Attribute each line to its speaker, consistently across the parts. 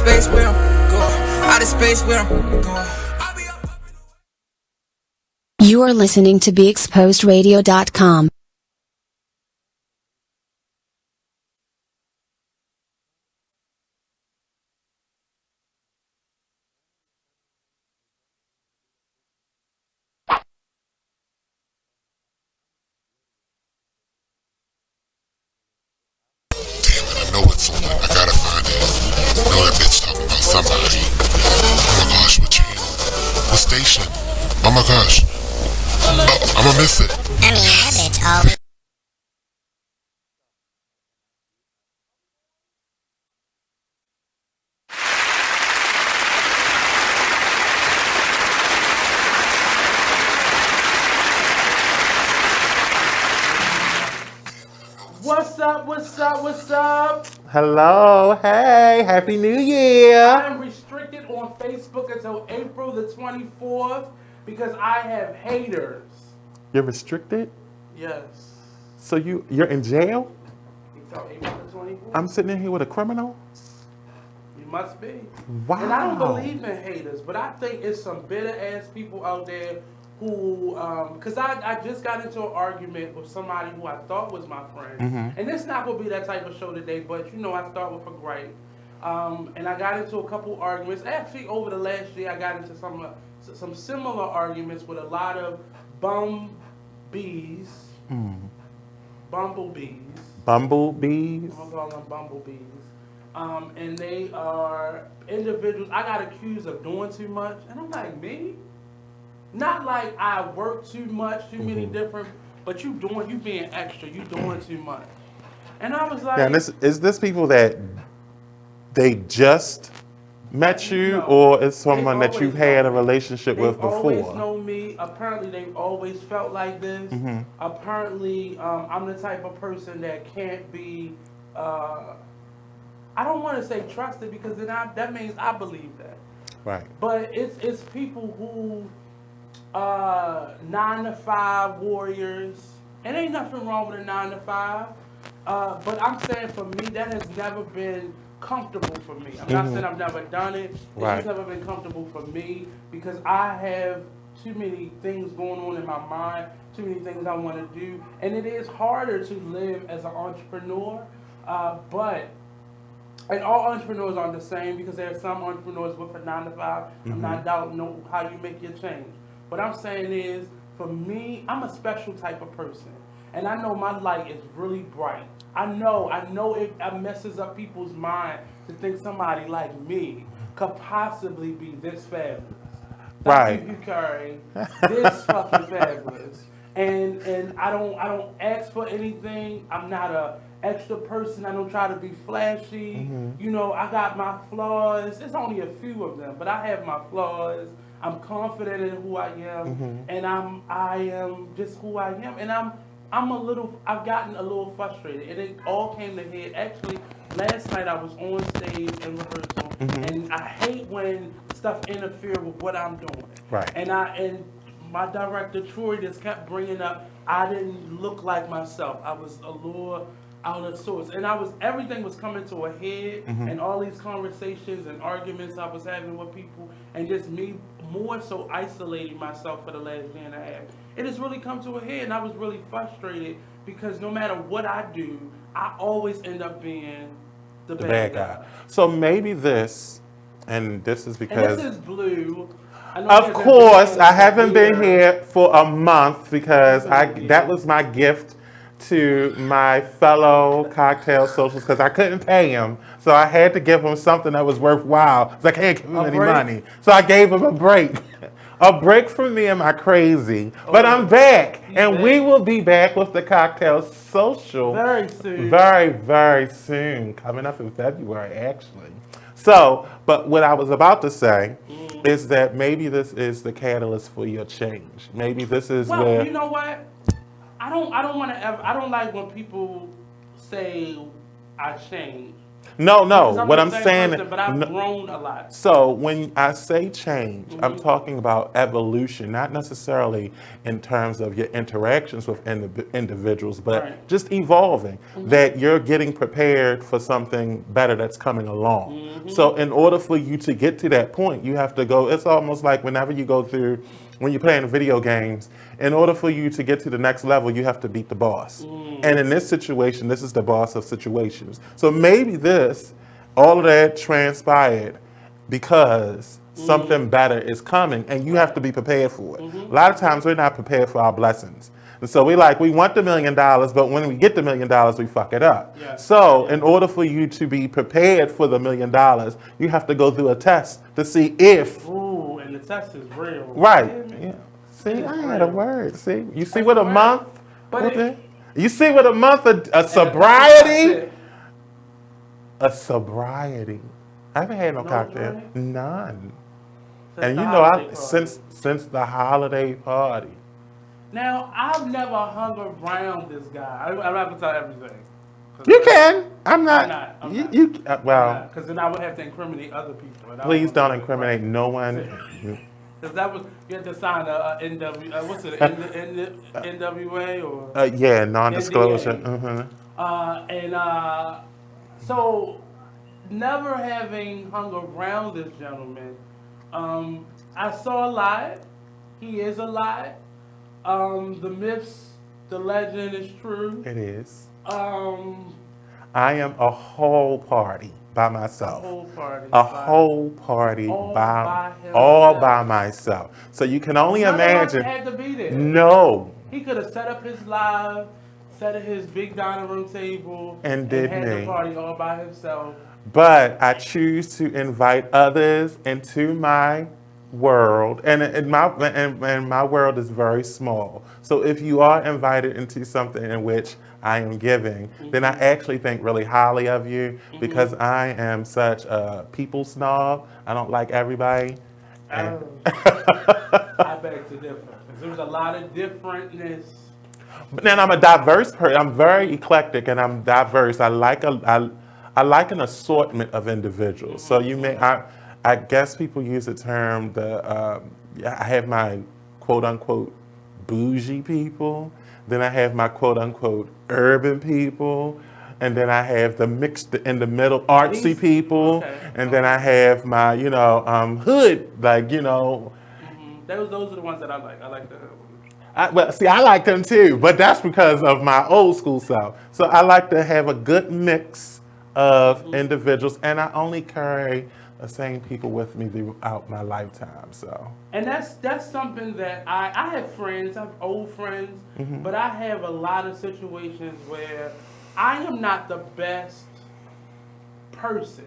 Speaker 1: space with him. Go out of space with him. Go.
Speaker 2: You are listening to BeExposedRadio.com.
Speaker 3: I know it's on. I gotta find it. I know that bitch talking about somebody. Oh my gosh, what channel? What station? Oh my gosh. Oh, I'ma miss it.
Speaker 4: I mean, that bitch always.
Speaker 5: What's up?
Speaker 6: Hello, hey, Happy New Year.
Speaker 5: I am restricted on Facebook until April the 24th because I have haters.
Speaker 6: You're restricted?
Speaker 5: Yes.
Speaker 6: So you're in jail?
Speaker 5: Until April the 24th?
Speaker 6: I'm sitting in here with a criminal?
Speaker 5: You must be.
Speaker 6: Wow.
Speaker 5: And I don't believe in haters, but I think it's some bitter ass people out there who, because I just got into an argument with somebody who I thought was my friend.
Speaker 6: Mm-hmm.
Speaker 5: And this not going to be that type of show today, but you know I start with a gripe. And I got into a couple arguments. Actually, over the last year, I got into some similar arguments with a lot of bumblebees. Bumblebees.
Speaker 6: Bumblebees?
Speaker 5: I'm calling them bumblebees. And they are individuals I got accused of doing too much. And I'm like, me? Not like I work too much, too many different, but you being extra, you doing too much. And I was like...
Speaker 6: Yeah, and is this people that they just met you,
Speaker 5: No.
Speaker 6: or is someone that
Speaker 5: They've
Speaker 6: you've
Speaker 5: always
Speaker 6: had a
Speaker 5: known me.
Speaker 6: relationship with
Speaker 5: They've always
Speaker 6: before?
Speaker 5: known me. Apparently, they've always felt like this. Apparently, I'm the type of person that can't be... I don't want to say trusted because then that means I believe that.
Speaker 6: Right.
Speaker 5: But it's people who 9-to-5 warriors. And ain't nothing wrong with a 9-to-5. But I'm saying for me, that has never been comfortable for me. I'm not saying I've never done it. It's just never been comfortable for me because I have too many things going on in my mind, too many things I want to do. And it is harder to live as an entrepreneur. And all entrepreneurs aren't the same because there are some entrepreneurs with a 9-to-5. I'm not doubting how you make your change. What I'm saying is, for me, I'm a special type of person. And I know my light is really bright. I know it messes up people's mind to think somebody like me could possibly be this fabulous.
Speaker 6: Right.
Speaker 5: Thank you, Curry. This fucking fabulous. And I don't ask for anything. I'm not a extra person. I don't try to be flashy. You know, I got my flaws. It's only a few of them, but I have my flaws. I'm confident in who I am, and I am just who I am. And I've gotten a little frustrated, and it all came to head. Actually, last night I was on stage in rehearsal, and I hate when stuff interfere with what I'm doing.
Speaker 6: Right.
Speaker 5: And my director Troy just kept bringing up I didn't look like myself. I was a little out of sorts, and everything was coming to a head, and all these conversations and arguments I was having with people, and just me more so isolating myself for the last year and a half. It has really come to a head, and I was really frustrated because no matter what I do, I always end up being the bad guy.
Speaker 6: So maybe this, and this is because...
Speaker 5: And this is Bleu.
Speaker 6: Of course, I haven't been here for a month because that was my gift to my fellow cocktail socials because I couldn't pay him. So I had to give him something that was worthwhile because I can't give him any money. So I gave him a break. A break from me and my crazy. But I'm back. And we will be back with the cocktail social.
Speaker 5: Very soon.
Speaker 6: Very, very soon. Coming up in February, actually. So, but what I was about to say is that maybe this is the catalyst for your change. Maybe this is where...
Speaker 5: Well, you know what? I don't want to ever... I don't like when people say I changed.
Speaker 6: No,
Speaker 5: Because I'm
Speaker 6: what
Speaker 5: the
Speaker 6: I'm
Speaker 5: same
Speaker 6: saying,
Speaker 5: person, but I've
Speaker 6: no,
Speaker 5: grown a lot.
Speaker 6: so when I say change, I'm talking about evolution, not necessarily in terms of your interactions with individuals, but
Speaker 5: Right.
Speaker 6: just evolving, that you're getting prepared for something better that's coming along. So in order for you to get to that point, you have to go, it's almost like whenever you go through, when you're playing video games, in order for you to get to the next level, you have to beat the boss. And in this situation, this is the boss of situations. So maybe all of that transpired because something better is coming and you have to be prepared for it. A lot of times we're not prepared for our blessings. And so we want the $1 million, but when we get the $1 million, we fuck it up.
Speaker 5: Yes.
Speaker 6: So in order for you to be prepared for the $1 million, you have to go through a test to see if,
Speaker 5: Ooh, and the test is real.
Speaker 6: right.
Speaker 5: You hear me?
Speaker 6: Yeah. See,
Speaker 5: It's
Speaker 6: I had a
Speaker 5: real.
Speaker 6: word. See, you see
Speaker 5: That's
Speaker 6: what a
Speaker 5: a word.
Speaker 6: month,
Speaker 5: But
Speaker 6: what
Speaker 5: it-
Speaker 6: the- you see what a month of
Speaker 5: And
Speaker 6: sobriety,
Speaker 5: that's it.
Speaker 6: I haven't had no
Speaker 5: No
Speaker 6: cocktail,
Speaker 5: drink?
Speaker 6: none.
Speaker 5: Since
Speaker 6: And
Speaker 5: the
Speaker 6: you know,
Speaker 5: holiday party.
Speaker 6: since the holiday party.
Speaker 5: Now, I've never hung around this guy. I'm not gonna tell everything.
Speaker 6: You can. I'm not.
Speaker 5: I'm
Speaker 6: you,
Speaker 5: not.
Speaker 6: you well,
Speaker 5: Because then I would have to incriminate other people. And I
Speaker 6: please
Speaker 5: want
Speaker 6: don't
Speaker 5: to do it
Speaker 6: incriminate
Speaker 5: right.
Speaker 6: no one.
Speaker 5: Because that was, you had to sign a NW, what's it, NWA or?
Speaker 6: Yeah, non-disclosure.
Speaker 5: NDA. So, never having hung around this gentleman, I saw a lot. He is a lot. The myths, the legend is true.
Speaker 6: It is.
Speaker 5: Um,
Speaker 6: I am a whole party by
Speaker 5: a
Speaker 6: myself.
Speaker 5: whole party.
Speaker 6: A whole party
Speaker 5: All
Speaker 6: by
Speaker 5: by himself.
Speaker 6: all by myself. So you can only
Speaker 5: None of us
Speaker 6: imagine.
Speaker 5: had to be there.
Speaker 6: No,
Speaker 5: He could have set up his live, set up his big dining room table,
Speaker 6: And did
Speaker 5: had
Speaker 6: me.
Speaker 5: the party all by himself.
Speaker 6: but I choose to invite others into my world, and my world is very small. So if you are invited into something in which I am giving, then I actually think really highly of you because I am such a people snob. I don't like everybody. And-
Speaker 5: I beg to differ. 'Cause there was a lot of differentness.
Speaker 6: But then I'm a diverse person. I'm very eclectic and I'm diverse. I like I like an assortment of individuals. So I guess people use the term I have my quote unquote bougie people. Then I have my quote unquote urban people. And then I have the mixed in the middle artsy people.
Speaker 5: Okay.
Speaker 6: And then I have my, hood,
Speaker 5: Those are the ones that I like. I like the
Speaker 6: I like them too, but that's because of my old school self. So I like to have a good mix of individuals, and I only carry the same people with me throughout my lifetime. So,
Speaker 5: And that's something that I have friends, I have old friends, but I have a lot of situations where I am not the best person.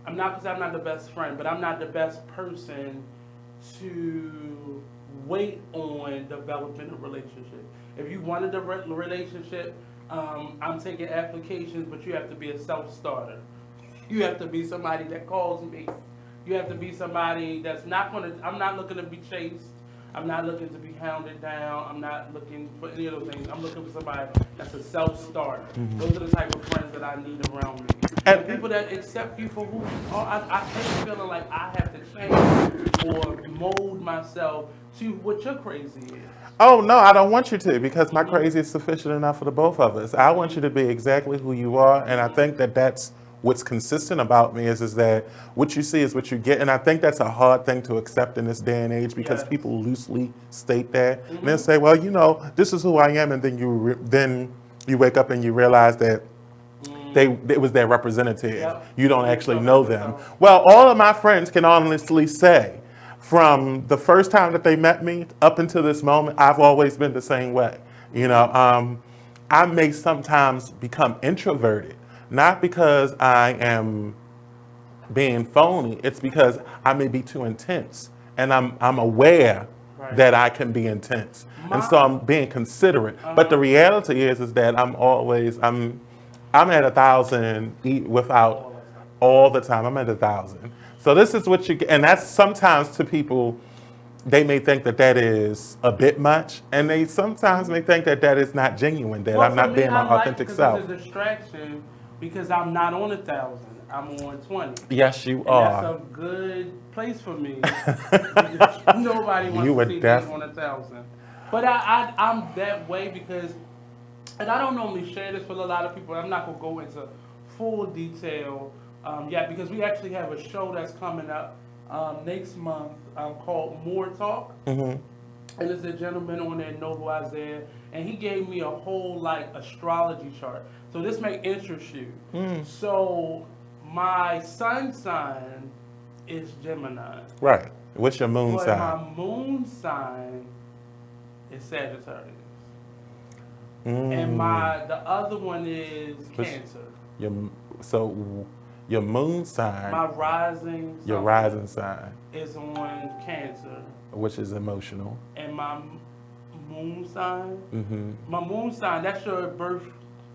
Speaker 5: I'm not because I'm not the best friend, but I'm not the best person to wait on developing a relationship. If you wanted a relationship, I'm taking applications, but you have to be a self-starter. You have to be somebody that calls me. You have to be somebody that's not going to, I'm not looking to be chased. I'm not looking to be hounded down. I'm not looking for any of those things. I'm looking for somebody that's a self-starter. Those are the type of friends that I need around me. And people that accept you for who you are. I hate feeling like I have to change or mold myself to what your crazy is.
Speaker 6: oh no, I don't want you to because my crazy is sufficient enough for the both of us. I want you to be exactly who you are, and I think that that's what's consistent about me is that what you see is what you get, and I think that's a hard thing to accept in this day and age because
Speaker 5: Yes.
Speaker 6: people loosely state that and then say, well, this is who I am, and then you wake up and you realize that it was their representative.
Speaker 5: Yep.
Speaker 6: You don't
Speaker 5: You
Speaker 6: actually
Speaker 5: talk
Speaker 6: know
Speaker 5: about
Speaker 6: them.
Speaker 5: yourself.
Speaker 6: Well, all of my friends can honestly say, from the first time that they met me up until this moment, I've always been the same way. I may sometimes become introverted, not because I am being phony. It's because I may be too intense, and I'm aware
Speaker 5: Right.
Speaker 6: that I can be intense, and so I'm being considerate. But the reality is that I'm at 1,000 without all the time. I'm at 1,000. So this is what you get, and that's sometimes to people. They may think that is a bit much, and they sometimes may think that is not genuine, that I'm
Speaker 5: for
Speaker 6: not
Speaker 5: me,
Speaker 6: being my
Speaker 5: I like
Speaker 6: authentic
Speaker 5: because
Speaker 6: self.
Speaker 5: it's a distraction because I'm not on 1,000. I'm on 20.
Speaker 6: Yes, you
Speaker 5: And
Speaker 6: are.
Speaker 5: that's a good place for me. Because nobody
Speaker 6: You
Speaker 5: wants
Speaker 6: would
Speaker 5: to see me
Speaker 6: def-
Speaker 5: on 1,000. But I'm that way because, and I don't normally share this with a lot of people. I'm not gonna go into full detail yet because we actually have a show that's coming up next month called More Talk.
Speaker 6: Mm-hmm.
Speaker 5: And there's a gentleman on there, Noble Isaiah, and he gave me a whole like astrology chart. So this may interest you. So my sun sign is Gemini,
Speaker 6: Right. What's your moon
Speaker 5: but
Speaker 6: sign?
Speaker 5: my moon sign is Sagittarius, and the other one is
Speaker 6: Which-
Speaker 5: Cancer.
Speaker 6: Your so your moon sign,
Speaker 5: My rising
Speaker 6: your
Speaker 5: something
Speaker 6: rising sign,
Speaker 5: is on Cancer,
Speaker 6: which is emotional.
Speaker 5: and my moon sign,
Speaker 6: Mm-hmm.
Speaker 5: my moon sign, that's your birth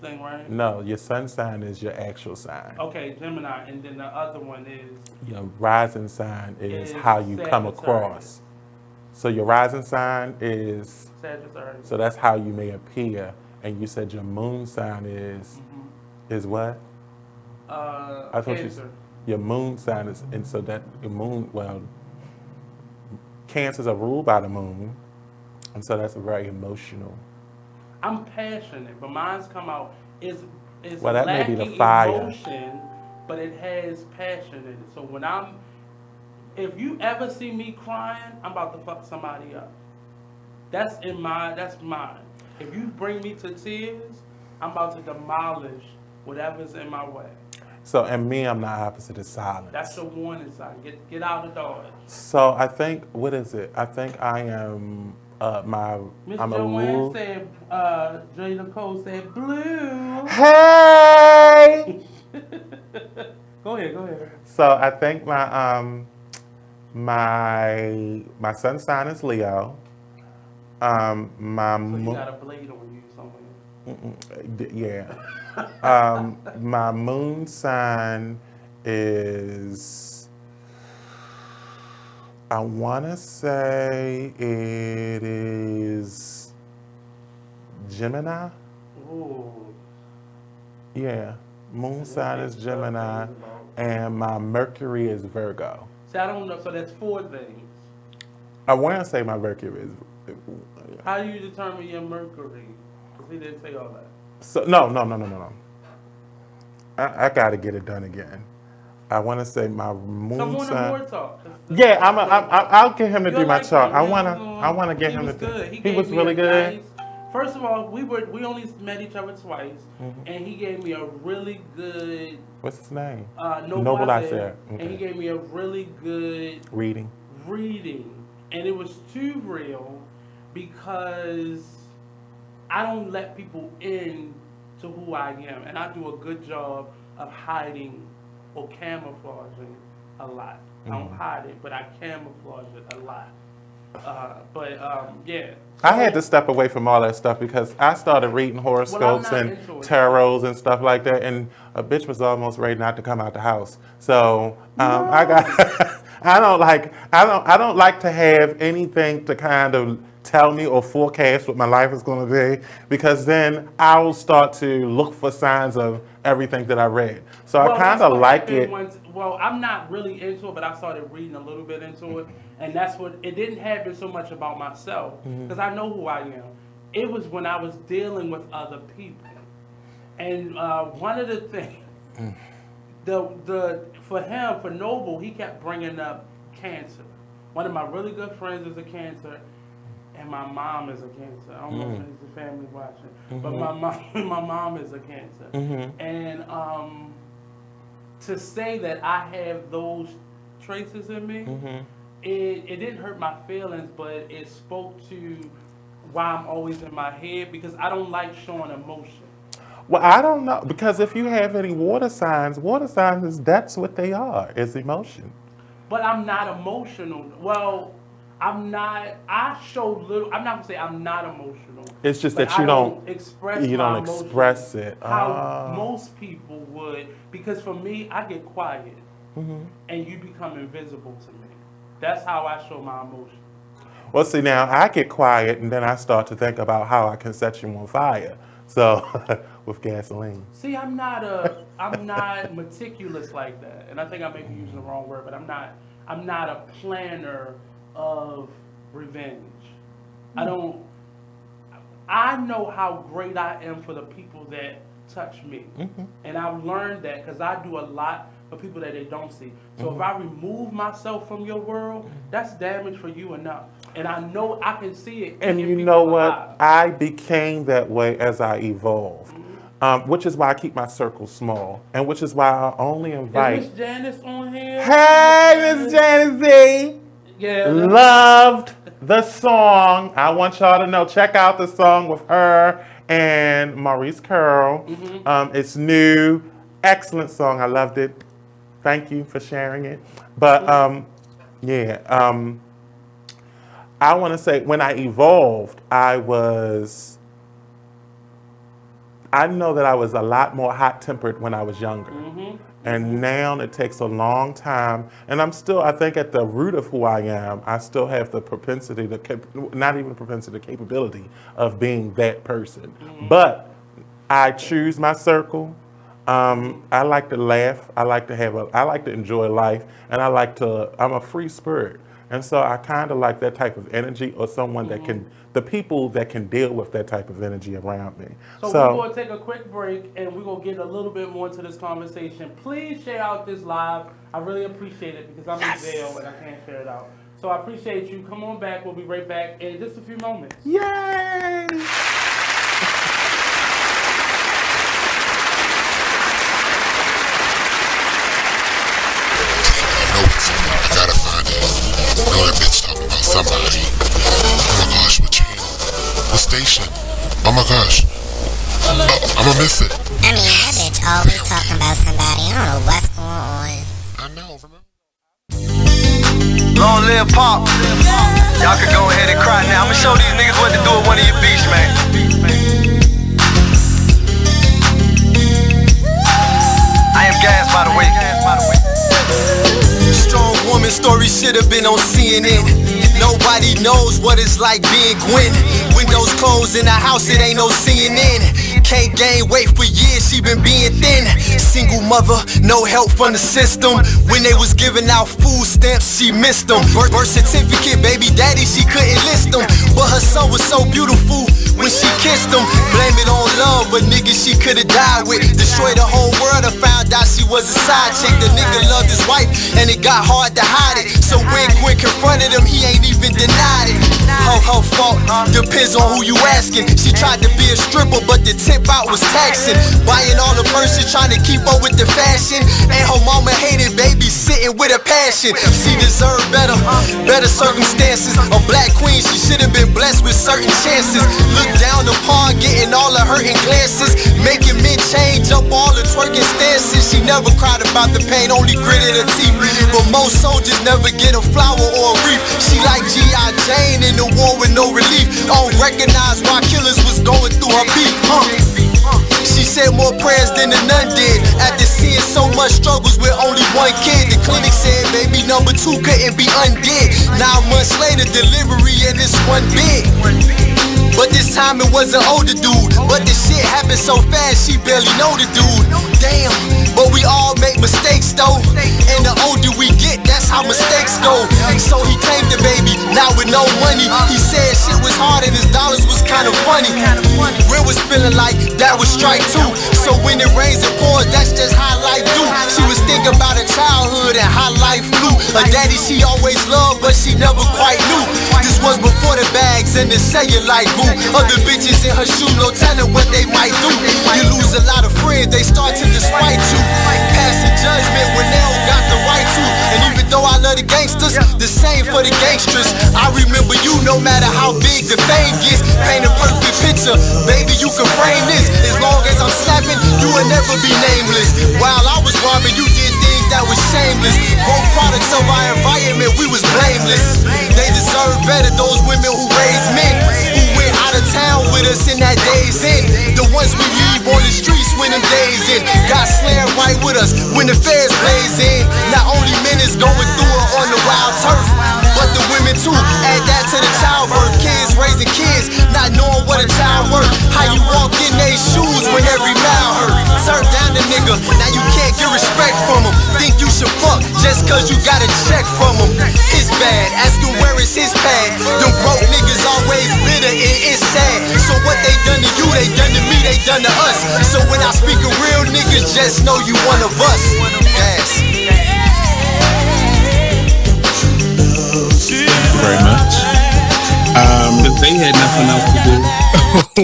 Speaker 5: thing, right?
Speaker 6: No, your sun sign is your actual sign.
Speaker 5: Okay, Gemini, and then the other one is
Speaker 6: Your rising sign is
Speaker 5: Is
Speaker 6: how you come
Speaker 5: Sagittarius.
Speaker 6: across. So your rising sign is,
Speaker 5: Sagittarius.
Speaker 6: so that's how you may appear. And you said your moon sign is what? I thought
Speaker 5: Cancer.
Speaker 6: your moon sign is, and so that the moon, well, Cancers are ruled by the moon, and so that's very emotional.
Speaker 5: I'm passionate, but mine's come out is
Speaker 6: Well, that may be
Speaker 5: lacking
Speaker 6: the fire.
Speaker 5: emotion, but it has passion in it. So if you ever see me crying, I'm about to fuck somebody up. That's mine. If you bring me to tears, I'm about to demolish whatever's in my way.
Speaker 6: So, and me, I'm the opposite of silence.
Speaker 5: That's your warning sign. Get out of Dodge.
Speaker 6: So I think, what is it? I think I am
Speaker 5: Miss
Speaker 6: I'm a
Speaker 5: Joanne
Speaker 6: rule.
Speaker 5: said, Jada Cole said, Blue.
Speaker 6: Hey!
Speaker 5: Go ahead.
Speaker 6: So I think my sun sign is Leo. My
Speaker 5: So you
Speaker 6: moon,
Speaker 5: got a blade on you somewhere.
Speaker 6: yeah. My moon sign is, I want to say it is Gemini.
Speaker 5: Ooh.
Speaker 6: Yeah, moon sign is Gemini, and my Mercury is Virgo.
Speaker 5: See, I don't know. So that's 4 things.
Speaker 6: I want to say my Mercury is.
Speaker 5: How do you determine your Mercury? Because he didn't say all that.
Speaker 6: So no. I got to get it done again. I want to say my moon
Speaker 5: Come on to
Speaker 6: sign.
Speaker 5: More Talk.
Speaker 6: Yeah, I'll get him to
Speaker 5: You'll
Speaker 6: do my
Speaker 5: like
Speaker 6: chart.
Speaker 5: him.
Speaker 6: I want to get
Speaker 5: He
Speaker 6: him
Speaker 5: was
Speaker 6: to.
Speaker 5: good.
Speaker 6: He
Speaker 5: gave
Speaker 6: was
Speaker 5: me
Speaker 6: really
Speaker 5: a
Speaker 6: good.
Speaker 5: nice- First of all, we only met each other twice, and he gave me a really good
Speaker 6: What's his name?
Speaker 5: Noble
Speaker 6: I
Speaker 5: Isaiah,
Speaker 6: said.
Speaker 5: and he
Speaker 6: Okay.
Speaker 5: gave me a really good
Speaker 6: Reading.
Speaker 5: reading, and it was too real because I don't let people in to who I am, and I do a good job of hiding or camouflaging a lot. I don't hide it, but I camouflage it a lot. Yeah.
Speaker 6: I had to step away from all that stuff because I started reading horoscopes
Speaker 5: not
Speaker 6: and
Speaker 5: into it.
Speaker 6: tarots and stuff like that, and a bitch was almost ready not to come out the house. So I got, I don't like to have anything to kind of tell me or forecast what my life is going to be, because then I'll start to look for signs of everything that I read. So I kind
Speaker 5: that's
Speaker 6: of
Speaker 5: what
Speaker 6: like
Speaker 5: happened
Speaker 6: it.
Speaker 5: Well, I'm not really into it, but I started reading a little bit into it, and that's what it didn't happen so much about myself because I know who I am. It was when I was dealing with other people, and one of the things, for Noble, he kept bringing up cancer. One of my really good friends is a cancer. And my mom is a cancer. I don't know if it's the family watching, but my mom is a cancer. And to say that I have those traces in me, it didn't hurt my feelings, but it spoke to why I'm always in my head because I don't like showing emotion.
Speaker 6: Well, I don't know, because if you have any water signs, that's what they are, is emotion.
Speaker 5: But I'm not emotional. Well, I'm not. I show little. I'm not gonna say I'm not emotional.
Speaker 6: It's just
Speaker 5: but
Speaker 6: that you
Speaker 5: I
Speaker 6: don't
Speaker 5: express.
Speaker 6: you
Speaker 5: my
Speaker 6: don't
Speaker 5: emotions
Speaker 6: express it.
Speaker 5: How
Speaker 6: Ah.
Speaker 5: most people would, because for me, I get quiet, and you become invisible to me. That's how I show my emotion.
Speaker 6: Well, see, now I get quiet and then I start to think about how I can set you on fire. So with gasoline.
Speaker 5: See, I'm not meticulous like that, and I think I may be using the wrong word, but I'm not a planner of revenge. I know how great I am for the people that touch me, and I've learned that because I do a lot for people that they don't see. So if I remove myself from your world, that's damage for you enough, and I know I can see it.
Speaker 6: And you know what? I became that way as I evolved. Which is why I keep my circle small, and which is why I only invite.
Speaker 5: Is Miss Janice on here?
Speaker 6: Hey, Miss Janice Z.
Speaker 5: Yeah.
Speaker 6: Loved the song. I want y'all to know. Check out the song with her and Maurice Curl. It's new, excellent song. I loved it. Thank you for sharing it. But I want to say when I evolved, I know that I was a lot more hot-tempered when I was younger. And now it takes a long time. And I'm still, I think at the root of who I am, I still have the propensity, not even propensity, the capability of being that person. But I choose my circle. I like to laugh. I like to enjoy life. And I'm a free spirit. And so I kind of like that type of energy, or someone that the people that can deal with that type of energy around me.
Speaker 5: So we're going to take a quick break, and we're going to get a little bit more into this conversation. Please share out this live. I really appreciate it because I'm in jail and I can't share it out. So I appreciate you. Come on back. We'll be right back in just a few moments.
Speaker 6: Yay!
Speaker 3: Know that bitch talking about somebody. Oh my gosh, what channel? What station? Oh my gosh. I'ma miss it.
Speaker 4: I mean, that bitch always talking about somebody. I don't know what's going on.
Speaker 3: I know, remember?
Speaker 7: Long live Pop. Y'all can go ahead and cry now. I'ma show these niggas what to do with one of your beats, man. I am Gas, by the way. Strong woman story should have been on CNN. Nobody knows what it's like being Gwen. Windows closed in the house, it ain't no CNN. Can't gain weight for years, she been being thin. Single mother, no help from the system. When they was giving out food stamps, she missed them. Birth certificate, baby daddy, she couldn't list them. But her son was so beautiful when she kissed him. Blame it on love, but nigga she could've died with. Destroyed the whole world and found out she was a side chick. The nigga loved his wife and it got hard to hide it. So when Gwen confronted him, he ain't even denied it. Her fault, depends on who you asking. She tried to be a stripper, but the tip out was taxing. Buying all the purses, trying to keep up with the fashion. And her mama hated baby sitting with a passion. She deserved better circumstances. A black queen, she should've been blessed with certain chances. Looked down upon, getting all the hurting glances. Making men change up all the twerking stances. She never cried about the pain, only gritted her teeth. But most soldiers never get a flower or a wreath. She like G.I. Jane in the war with no relief. Don't recognize why killers was going through her beef. She said more prayers than the nun did. After seeing so much struggles with only one kid, the clinic said baby number 2 couldn't be undid. 9 months later, delivery and it's one big. But this time it was an older dude. But the shit happened so fast, she barely know the dude. Damn, but we all make mistakes though. And the older we get, that's how mistakes go. So he claimed the baby, now with no money. He said shit was hard and his dollars was kinda funny. Ren was feeling like that was strike 2. So when it rains and pours, that's just how life do. She was thinking about her childhood and how life flew. Her daddy she always loved, but she never quite knew. This was before the bags and the cellulite grew. Other bitches in her shoe, no telling what they might do. You lose a lot of friends, they start to despite you. Passing judgment when they don't got the right to. And even though I love the gangsters, the same for the gangsters. I remember you no matter how big the fame gets. Paint a perfect picture, baby you can frame this. As long as I'm slapping, you will never be nameless. While I was robbing, you did things that was shameless. Both products of our environment, we was blameless. They deserve better, those women who raised men. Out of town with us in that days in. The ones we leave on the streets when them days in. Got slammed right with us when the feds blaze in. Not only men is going through it on the wild turf, but the women too. Add that to the childbirth, kids raising kids, not knowing what a child worth. How you walk in they shoes when every mile hurt. Turn down the nigga, now you can't get respect from him. Think you should fuck just cause you got a check from him. It's bad, ask him where is his pad. Them broke niggas always bitter and it's sad. So what they done to you, they done to me, they done to us. So when I speak of real niggas, just know you one of us. Yes.
Speaker 8: Very much.
Speaker 9: Because they had nothing else to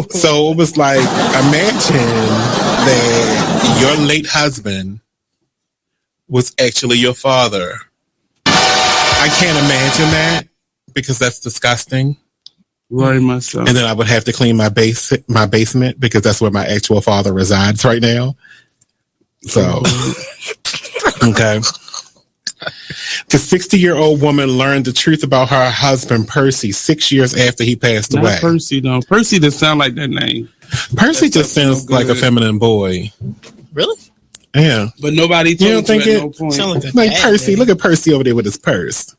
Speaker 9: do.
Speaker 8: So it was like, imagine that your late husband was actually your father. I can't imagine that because that's disgusting.
Speaker 9: Very much so.
Speaker 8: And then I would have to clean my basement because that's where my actual father resides right now. So, okay. The 60-year-old woman learned the truth about her husband, Percy, 6 years after he passed away.
Speaker 9: Not Percy, though. Percy doesn't sound like that name.
Speaker 8: Percy just sounds like a feminine boy.
Speaker 10: Really?
Speaker 8: Yeah.
Speaker 9: But nobody told you at no point.
Speaker 10: Sound
Speaker 8: Like Percy. Look at Percy over there with his purse.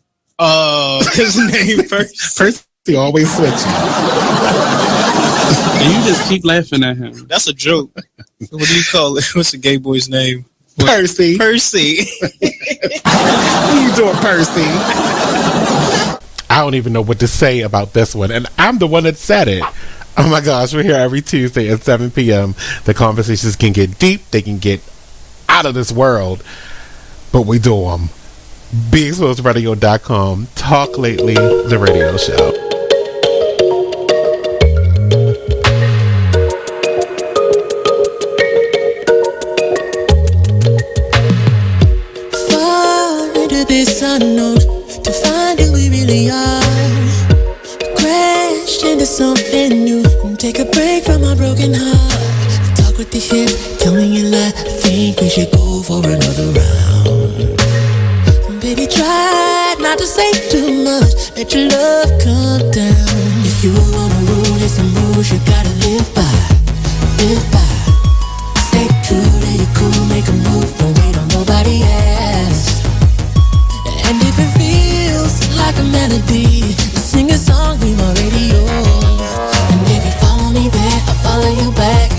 Speaker 10: His name first.
Speaker 8: Percy always switching.
Speaker 9: And you just keep laughing at him.
Speaker 10: That's a joke. What do you call it? What's the gay boy's name?
Speaker 8: Percy.
Speaker 10: Percy.
Speaker 8: What are you doing, Percy? I don't even know what to say about this one. And I'm the one that said it. Oh my gosh, we're here every Tuesday at 7 p.m. The conversations can get deep. They can get out of this world. But we do them. BeExposedRadio.com. Talk Lately, the radio show.
Speaker 11: This unknown to find who we really are. Crash into something new and take a break from our broken heart. Talk with the hip, tell me you lie. I think we should go for another round. Baby, try not to say too much. Let your love come down. If you wanna rule, it's some rules you gotta live by. Live by. Stay true to your cool, make a move, don't wait on nobody else. And if it feels like a melody, sing a song we my radio. And if you follow me there, I'll follow you back.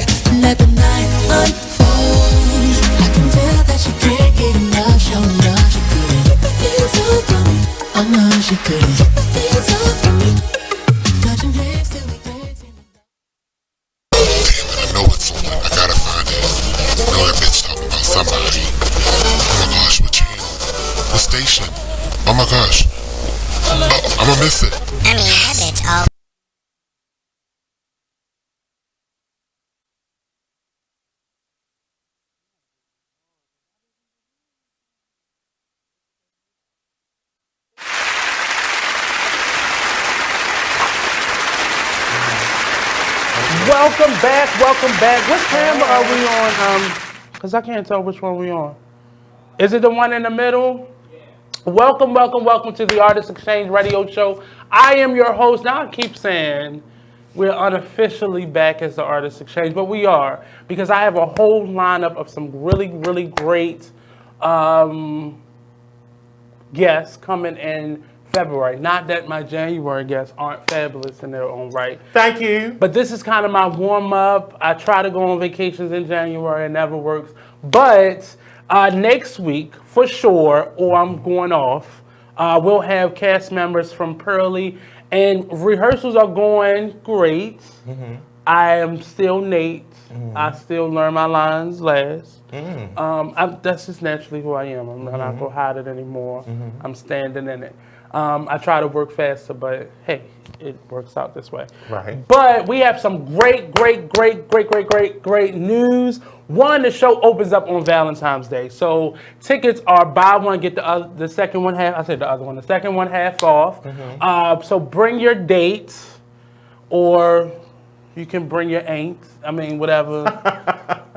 Speaker 11: Let the night unfold. I can tell that she can't get enough. Show enough, she couldn't keep the feels off from me. I know she couldn't keep the feels off from me. Touching hands till we dancing.
Speaker 3: Damn it, I know it's on. I gotta find it. I know that bitch talking about somebody. Oh my gosh, what channel? What station? Oh my gosh. Oh, I'm gonna miss it.
Speaker 4: I mean, that bitch all.
Speaker 5: Welcome back. What camera are we on? Because I can't tell which one we on. Is it the one in the middle? Welcome to the Artist Exchange Radio Show. I am your host. Now I keep saying we're unofficially back as the Artist Exchange, but we are, because I have a whole lineup of some really, really great guests coming in February. Not that my January guests aren't fabulous in their own right.
Speaker 6: Thank you.
Speaker 5: But this is kind of my warm-up. I try to go on vacations in January. It never works. But next week, for sure, or I'm going off, we'll have cast members from Pearly. And rehearsals are going great. Mm-hmm. I am still Nate. Mm-hmm. I still learn my lines last. Mm-hmm. That's just naturally who I am. I'm not going to hide it anymore. Mm-hmm. I'm standing in it. I try to work faster, but hey, it works out this way. Right. But we have some great news. One, the show opens up on Valentine's Day. So tickets are buy one, get the second one half. I said the other one. The second one half off. Mm-hmm. So bring your date, or you can bring your ain't. I mean, whatever,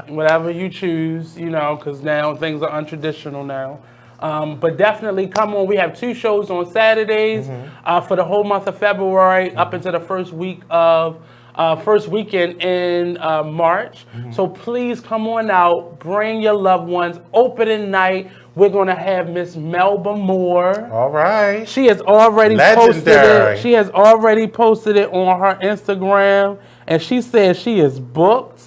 Speaker 5: whatever you choose, you know, because now things are untraditional now. But definitely come on. We have 2 shows on Saturdays for the whole month of February up into the first week of first weekend in March. So please come on out, bring your loved ones. Opening night, we're gonna have Miss Melba Moore.
Speaker 6: All right.
Speaker 5: She has already posted
Speaker 6: Legendary.
Speaker 5: it. She has already posted it on her Instagram, and she says she is booked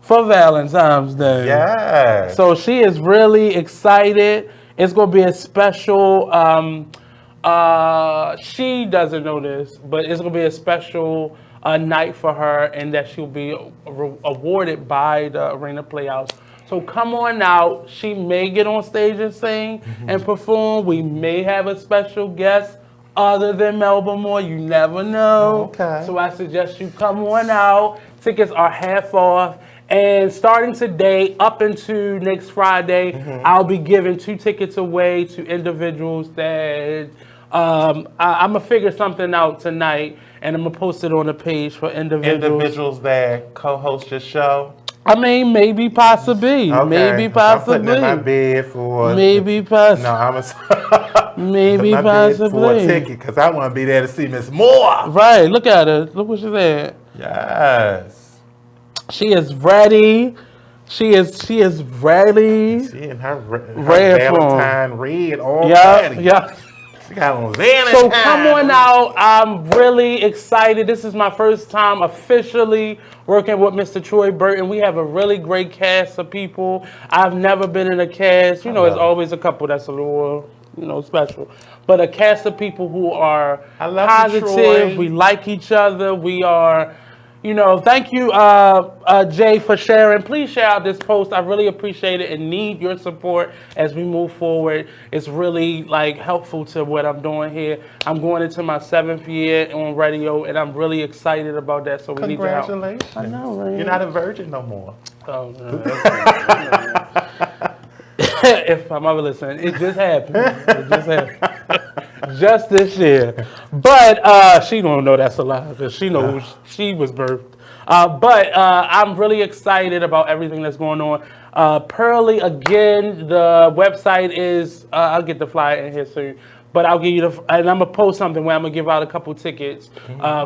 Speaker 5: for Valentine's Day.
Speaker 6: Yes.
Speaker 5: So she is really excited. It's gonna be a special. She doesn't know this, but it's gonna be a special night for her, and that she'll be awarded by the Arena Playhouse. So come on out. She may get on stage and sing and perform. We may have a special guest other than Melba Moore. You never know.
Speaker 6: Okay.
Speaker 5: So I suggest you come on out. Tickets are half off. And starting today up into next Friday, I'll be giving 2 tickets away to individuals that I'm going to figure something out tonight, and I'm going to post it on the page for
Speaker 6: Individuals that co-host your show?
Speaker 5: I mean, maybe, possibly.
Speaker 6: Okay.
Speaker 5: Maybe,
Speaker 6: I'm putting
Speaker 5: possibly.
Speaker 6: in my bid for...
Speaker 5: Maybe, possibly.
Speaker 6: No, I'm
Speaker 5: maybe,
Speaker 6: my bid for a
Speaker 5: possibly.
Speaker 6: ticket, because I want to be there to see Miss Moore.
Speaker 5: Right. Look at her. Look what she said.
Speaker 6: Yes.
Speaker 5: She is ready. She is ready.
Speaker 6: She in her
Speaker 5: Red
Speaker 6: Valentine red already.
Speaker 5: Yeah.
Speaker 6: She got on Valentine.
Speaker 5: So come on out. I'm really excited. This is my first time officially working with Mr. Troy Burton. We have a really great cast of people. I've never been in a cast. You know, there's always a couple that's a little, special. But a cast of people who are positive. We like each other. We are... thank you, Jay, for sharing. Please share out this post. I really appreciate it and need your support as we move forward. It's really helpful to what I'm doing here. I'm going into my 7th year on radio, and I'm really excited about that. So we need your help.
Speaker 6: Congratulations.
Speaker 5: I know, right?
Speaker 6: You're not a virgin no more.
Speaker 5: Oh, no. If I'm ever listening, it just happened. It just happened. Just this year. But she don't know that's a lie, because she knows she was birthed. But I'm really excited about everything that's going on. Pearly, again, the website is, I'll get the flyer in here soon. But I'll give you and I'm going to post something where I'm going to give out a couple tickets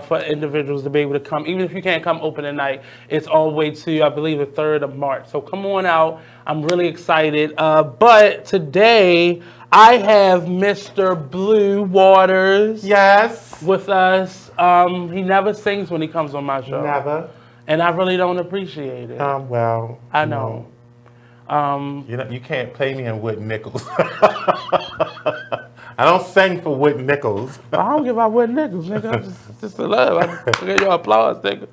Speaker 5: for individuals to be able to come. Even if you can't come opening night, it's all the way to, I believe, the 3rd of March. So come on out. I'm really excited. But today, I have Mr. Bleu Waters.
Speaker 6: Yes.
Speaker 5: With us. He never sings when he comes on my show.
Speaker 6: Never.
Speaker 5: And I really don't appreciate it.
Speaker 6: Well.
Speaker 5: I know.
Speaker 6: You can't pay me in wooden nickels. I don't sing for wooden nickels.
Speaker 5: I don't give out wooden nickels, nigga. I'm just a love. I get your applause, nigga.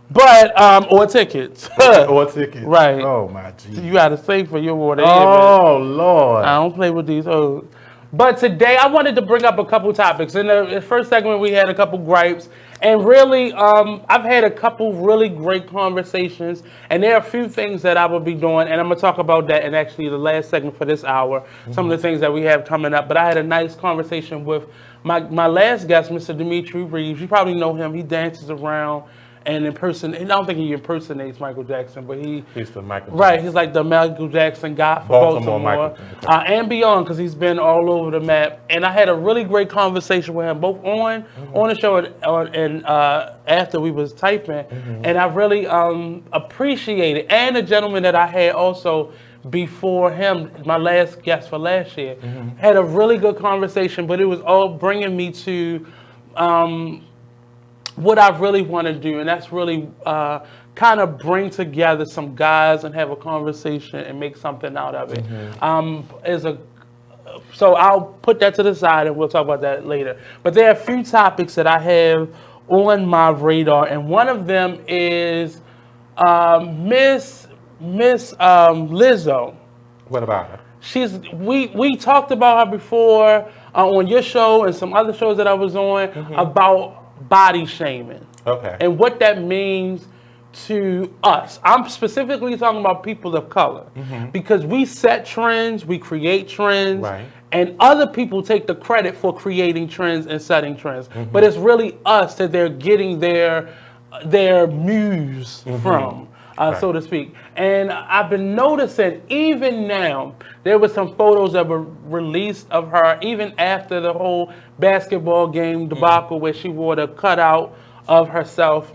Speaker 5: But, or tickets.
Speaker 6: Or tickets.
Speaker 5: Right.
Speaker 6: Oh, my Jesus.
Speaker 5: You got to sing for your water.
Speaker 6: Oh, Lord.
Speaker 5: I don't play with these hoes. But today, I wanted to bring up a couple topics. In the first segment, we had a couple gripes. And really, I've had a couple really great conversations. And there are a few things that I will be doing. And I'm going to talk about that in actually the last segment for this hour. Some of the things that we have coming up. But I had a nice conversation with my last guest, Mr. Dimitri Reeves. You probably know him. He dances around. And I don't think he impersonates Michael Jackson, but he's
Speaker 6: the Michael Jackson.
Speaker 5: Right, he's like the Michael Jackson guy for Baltimore. And beyond, because he's been all over the map. And I had a really great conversation with him, both on the show and after we was typing. And I really appreciate it. And the gentleman that I had also before him, my last guest for last year, had a really good conversation, but it was all bringing me to what I really want to do, and that's really kind of bring together some guys and have a conversation and make something out of it. So I'll put that to the side, and we'll talk about that later. But there are a few topics that I have on my radar, and one of them is Miss Lizzo.
Speaker 6: What about her?
Speaker 5: We talked about her before on your show and some other shows that I was on about body shaming.
Speaker 6: Okay.
Speaker 5: And what that means to us. I'm specifically talking about people of color because we set trends, we create trends,
Speaker 6: right,
Speaker 5: and other people take the credit for creating trends and setting trends. But it's really us that they're getting their muse from. So to speak. And I've been noticing even now, there were some photos that were released of her even after the whole basketball game debacle where she wore the cutout of herself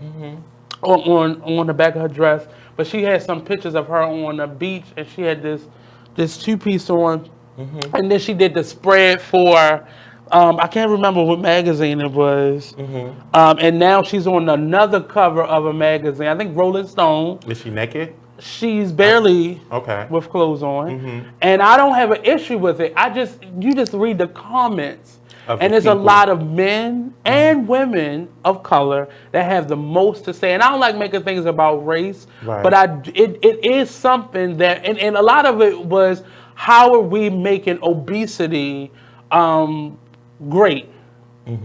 Speaker 5: on the back of her dress, but she had some pictures of her on the beach, and she had this two-piece on, and then she did the spread for. I can't remember what magazine it was. And now she's on another cover of a magazine. I think Rolling Stone.
Speaker 6: Is she naked?
Speaker 5: She's barely
Speaker 6: okay
Speaker 5: with clothes on. And I don't have an issue with it. You just read the comments. And there's a lot of men and women of color that have the most to say. And I don't like making things about race, but it is something that, and a lot of it was, how are we making obesity great?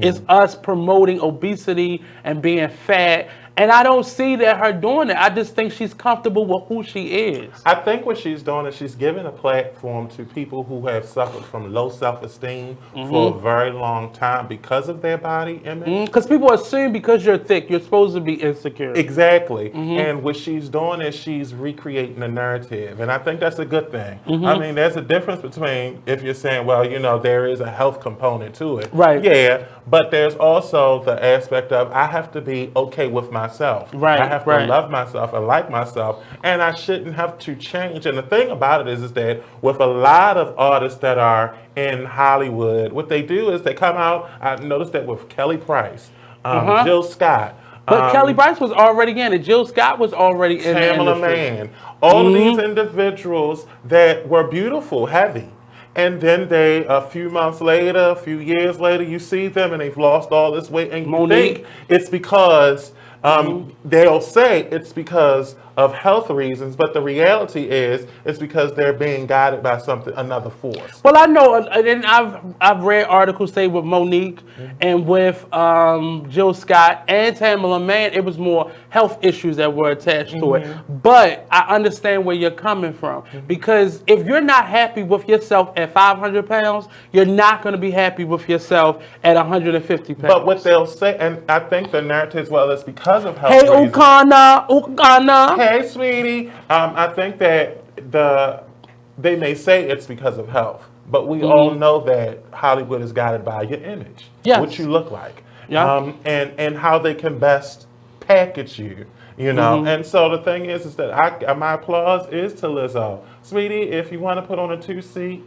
Speaker 5: It's us promoting obesity and being fat. And I don't see that her doing it. I just think she's comfortable with who she is.
Speaker 6: I think what she's doing is she's giving a platform to people who have suffered from low self-esteem for a very long time because of their body image.
Speaker 5: Because people assume because you're thick, you're supposed to be insecure.
Speaker 6: Exactly. And what she's doing is she's recreating a narrative. And I think that's a good thing. I mean, there's a difference between if you're saying, well, you know, there is a health component to it.
Speaker 5: Right.
Speaker 6: Yeah. But there's also the aspect of I have to be okay with myself.
Speaker 5: Right.
Speaker 6: I have to love myself and like myself, and I shouldn't have to change. And the thing about it is that with a lot of artists that are in Hollywood, what they do is they come out. I noticed that with Kelly Price, Jill Scott.
Speaker 5: But Kelly Price was already in it. Jill Scott was already in it.
Speaker 6: Pamela Mann. All of these individuals that were beautiful, heavy. And then a few months later, a few years later, you see them and they've lost all this weight. And you think it's because, they'll say it's because of health reasons, but the reality is it's because they're being guided by another force.
Speaker 5: Well, I know, and I've read articles say with Monique and with Jill Scott and Tamala Mann, it was more health issues that were attached to it. But I understand where you're coming from, because if you're not happy with yourself at 500 pounds, you're not going to be happy with yourself at 150 pounds.
Speaker 6: But what they'll say, and I think the narrative is, well, it's because of health
Speaker 5: Hey,
Speaker 6: reasons.
Speaker 5: Ukana.
Speaker 6: Hey, sweetie. I think that they may say it's because of health, but we all know that Hollywood is guided by your image, what you look like, and how they can best package you, you know. And so the thing is that my applause is to Lizzo, sweetie. If you want to put on a two-piece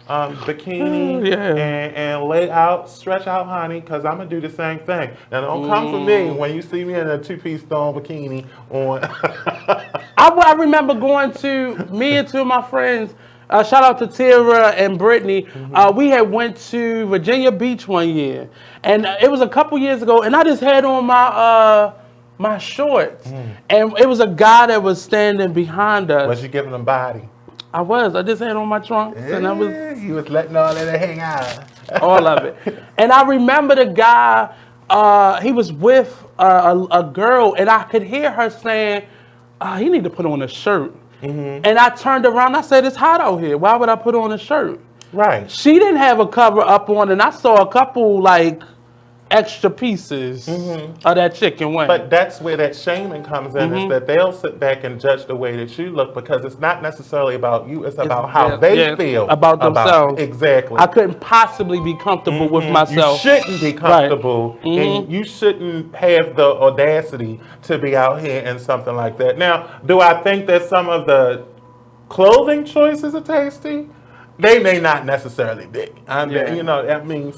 Speaker 6: bikini and lay out, stretch out, honey, because I'm going to do the same thing. Now, don't come for me when you see me in a two-piece thong bikini on.
Speaker 5: I remember going me and two of my friends, shout out to Tara and Brittany, we had went to Virginia Beach one year. And it was a couple years ago, and I just had on my shorts. And it was a guy that was standing behind us.
Speaker 6: Was you giving him body?
Speaker 5: I just had on my trunks, and
Speaker 6: you was letting all that hang out.
Speaker 5: All of it. And I remember the guy, he was with a girl, and I could hear her saying, he need to put on a shirt. And I turned around, I said, it's hot out here. Why would I put on a shirt?
Speaker 6: Right.
Speaker 5: She didn't have a cover up on, and I saw a couple, extra pieces of that chicken wing.
Speaker 6: But that's where that shaming comes in, is that they'll sit back and judge the way that you look, because it's not necessarily about you, it's about how they feel
Speaker 5: about themselves.
Speaker 6: Exactly.
Speaker 5: I couldn't possibly be comfortable with myself.
Speaker 6: You shouldn't be comfortable, and you shouldn't have the audacity to be out here in something like that. Now, do I think that some of the clothing choices are tasty? They may not necessarily be. You know, I mean,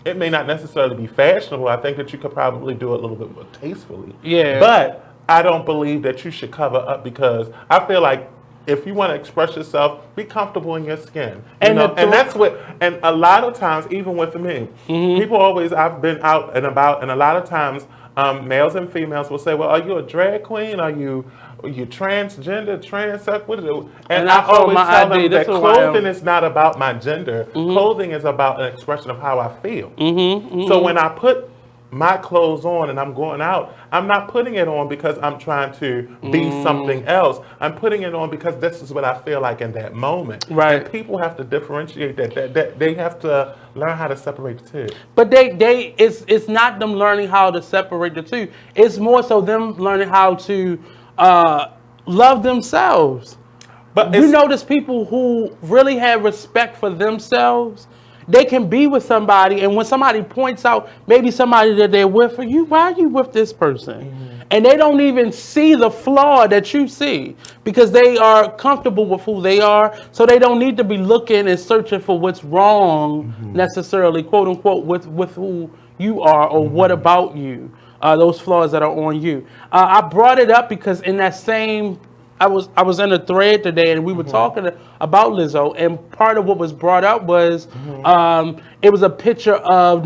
Speaker 6: it may not necessarily be fashionable. I think that you could probably do it a little bit more tastefully.
Speaker 5: Yeah.
Speaker 6: But I don't believe that you should cover up, because I feel like if you want to express yourself, be comfortable in your skin. And that's what, and a lot of times, even with me, people always, I've been out and about, and a lot of times, males and females will say, well, are you a drag queen? Are you transgender, transex? What is it? And I always tell them that clothing is not about my gender. Clothing is about an expression of how I feel. So when I put my clothes on and I'm going out, I'm not putting it on because I'm trying to be something else. I'm putting it on because this is what I feel like in that moment.
Speaker 5: Right.
Speaker 6: And people have to differentiate that they have to learn how to separate the two.
Speaker 5: But it's not them learning how to separate the two. It's more so them learning how to love themselves. But you notice people who really have respect for themselves, they can be with somebody, and when somebody points out maybe somebody that they're with, for you, why are you with this person? And they don't even see the flaw that you see because they are comfortable with who they are, so they don't need to be looking and searching for what's wrong necessarily, quote unquote, with who you are or what about you, those flaws that are on you. I brought it up because in that same, I was in a thread today and we were talking about Lizzo, and part of what was brought up was it was a picture of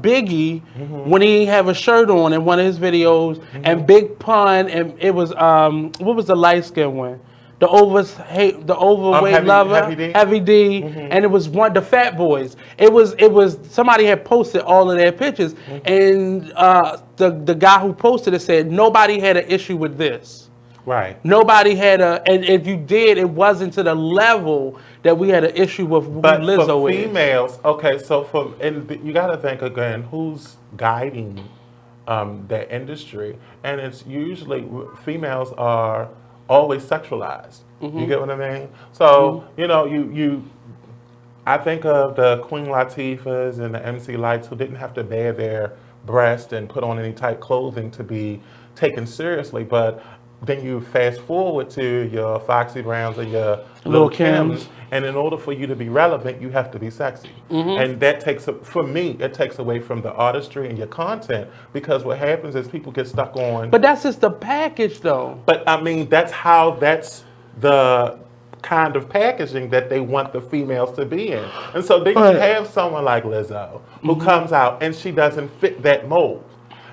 Speaker 5: Biggie when he have a shirt on in one of his videos, and Big Pun, and it was what was the light skin one? The overweight lover, Heavy D, and it was the Fat Boys. It was somebody had posted all of their pictures, and the guy who posted it said nobody had an issue with this.
Speaker 6: Right.
Speaker 5: Nobody had and if you did, it wasn't to the level that we had an issue with who Lizzo
Speaker 6: for females, okay, so you got to think again, who's guiding that industry? And it's usually females are always sexualized. You get what I mean? So, you know, I think of the Queen Latifahs and the MC Lights who didn't have to bare their breast and put on any tight clothing to be taken seriously, but then you fast forward to your Foxy Browns or your Lil' Kims, and in order for you to be relevant, you have to be sexy. And that for me, it takes away from the artistry and your content, because what happens is people get stuck on.
Speaker 5: But that's just the package, though.
Speaker 6: But I mean, that's the kind of packaging that they want the females to be in. And so then you have someone like Lizzo who comes out and she doesn't fit that mold.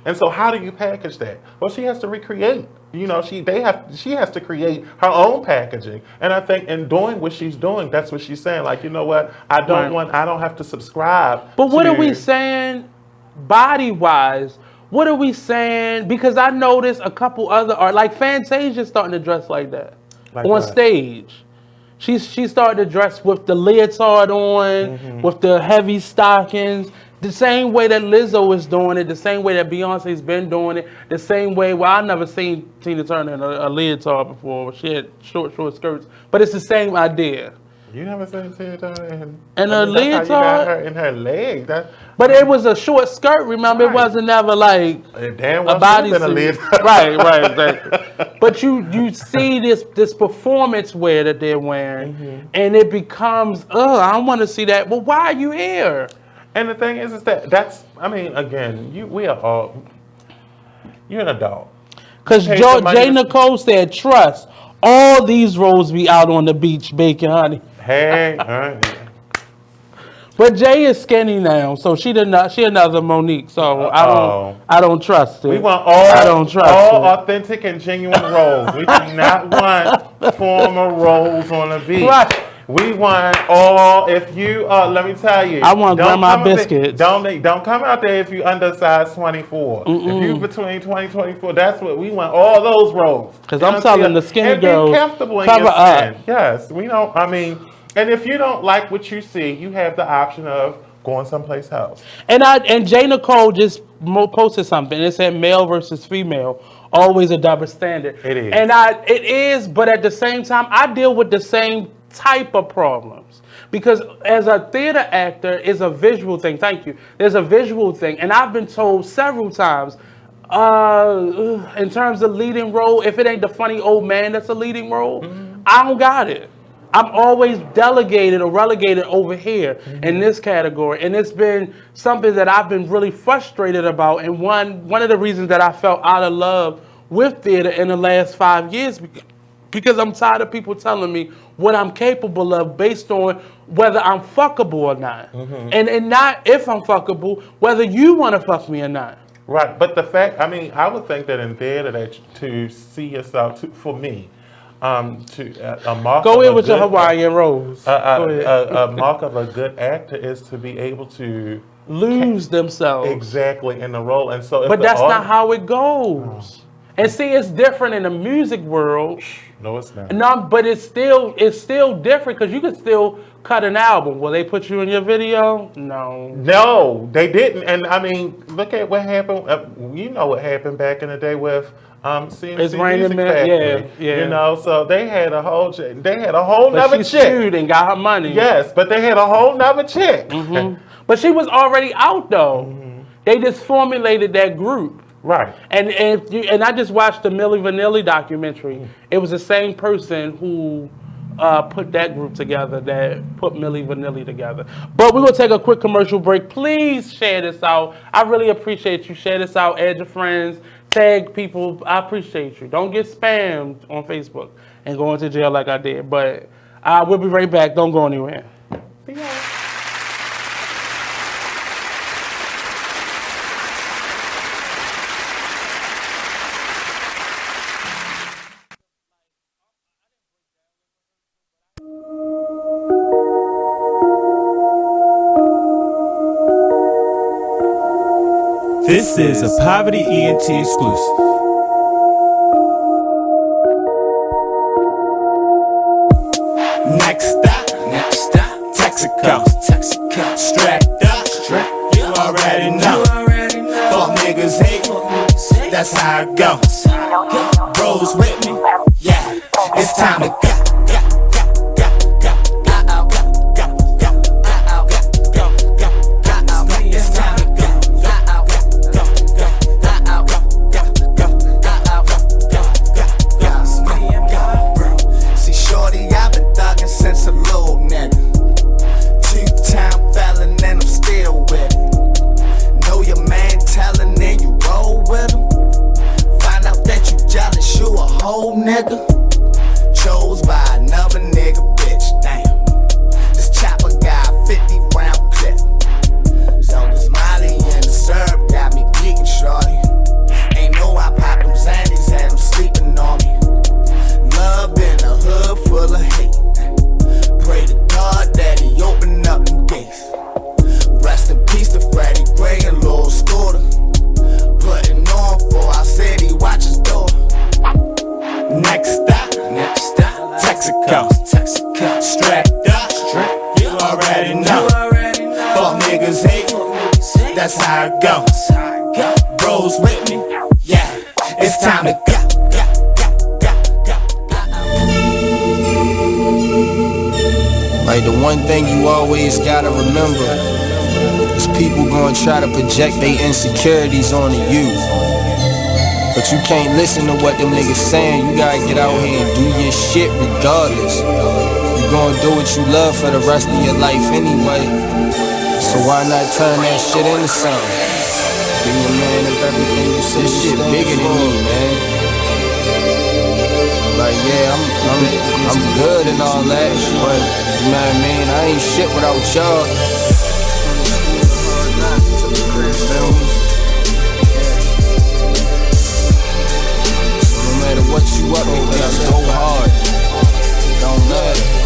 Speaker 6: And so how do you package that? Well, she has to recreate. You know, she has to create her own packaging. And I think in doing what she's doing, that's what she's saying. Like, you know what? I don't have to subscribe.
Speaker 5: But what are we saying body wise? What are we saying? Because I noticed a couple other art, like Fantasia's starting to dress like that on stage. She started to dress with the leotard on, with the heavy stockings. The same way that Lizzo is doing it, the same way that Beyonce's been doing it, the same way, well, I never seen Tina Turner in a leotard before. She had short skirts, but it's the same idea.
Speaker 6: You never seen Tina Turner
Speaker 5: in a leotard?
Speaker 6: That's how you got her in her leg.
Speaker 5: But it was a short skirt, remember? Right. It wasn't never like a bodysuit. Right, exactly. But you see this performance wear that they're wearing, and it becomes, I don't want to see that. Well, why are you here?
Speaker 6: And the thing is that's, I mean, again, you're an adult.
Speaker 5: Because J. Nicole said, trust, all these roads be out on the beach baking honey.
Speaker 6: Hey,
Speaker 5: But Jay is skinny now, so she another Monique, so I don't trust it.
Speaker 6: We want all authentic and genuine roles. We do not want former roles on the beach. Right. We want all, if you, let me tell you.
Speaker 5: I want grandma biscuits.
Speaker 6: Don't come out there if you under size 24. If you between 20 24, that's what we want, all those roles.
Speaker 5: Because I'm telling the skinny girls,
Speaker 6: be comfortable in your skin. Yes, we don't, I mean, and if you don't like what you see, you have the option of going someplace else.
Speaker 5: And J. Nicole just posted something. It said male versus female, always a double standard.
Speaker 6: It is.
Speaker 5: And it is, but at the same time, I deal with the same type of problems, because as a theater actor is a visual thing. Thank you. There's a visual thing, and I've been told several times, in terms of leading role, if it ain't the funny old man that's a leading role, I don't got it. I'm always delegated or relegated over here in this category, and it's been something that I've been really frustrated about. And one of the reasons that I felt out of love with theater in the last 5 years, because I'm tired of people telling me what I'm capable of based on whether I'm fuckable or not. And not if I'm fuckable, whether you want to fuck me or not.
Speaker 6: Right, but the fact, I mean, I would think that in theater that to see yourself, for me, a mark
Speaker 5: Go in with your Hawaiian rose.
Speaker 6: A mark of a good actor is to be able to
Speaker 5: lose themselves
Speaker 6: exactly in the role. And so,
Speaker 5: but that's not how it goes. And see, it's different in the music world.
Speaker 6: No, it's not.
Speaker 5: No, but it's still different because you can still cut an album. Will they put you in your video? No.
Speaker 6: No, they didn't. And I mean, look at what happened. You know what happened back in the day with CNC
Speaker 5: It's Raining
Speaker 6: Music
Speaker 5: Man.
Speaker 6: Factory.
Speaker 5: Yeah.
Speaker 6: You know, so they had a whole nother
Speaker 5: she
Speaker 6: chick.
Speaker 5: sued and got her money.
Speaker 6: Yes, but they had a whole nother chick.
Speaker 5: Mm-hmm. But she was already out though. Mm-hmm. They just formulated that group.
Speaker 6: Right.
Speaker 5: And I just watched the Milli Vanilli documentary. Mm-hmm. It was the same person who put that group together, that put Milli Vanilli together. But we're going to take a quick commercial break. Please share this out. I really appreciate you. Share this out. Add your friends. Tag people. I appreciate you. Don't get spammed on Facebook and go into jail like I did. But we'll be right back. Don't go anywhere. See y'all.
Speaker 12: This is a Poverty ENT exclusive. Next stop, Texaco, strapped up, you already know. Fuck niggas hate, that's how it goes. Bros with me, yeah, it's time to go. That's how it goes. Bros with me, yeah, it's time to go.
Speaker 7: Like the one thing you always gotta remember is people gonna try to project their insecurities onto you. But you can't listen to what them niggas saying. You gotta get out here and do your shit regardless. You gonna do what you love for the rest of your life anyway. So why not turn that shit into something? Be a man of everything you say. This shit bigger than me, man. Like yeah, I'm good and all that, but you know what I mean? I ain't shit without y'all. So no matter what you up against, go hard. Don't matter.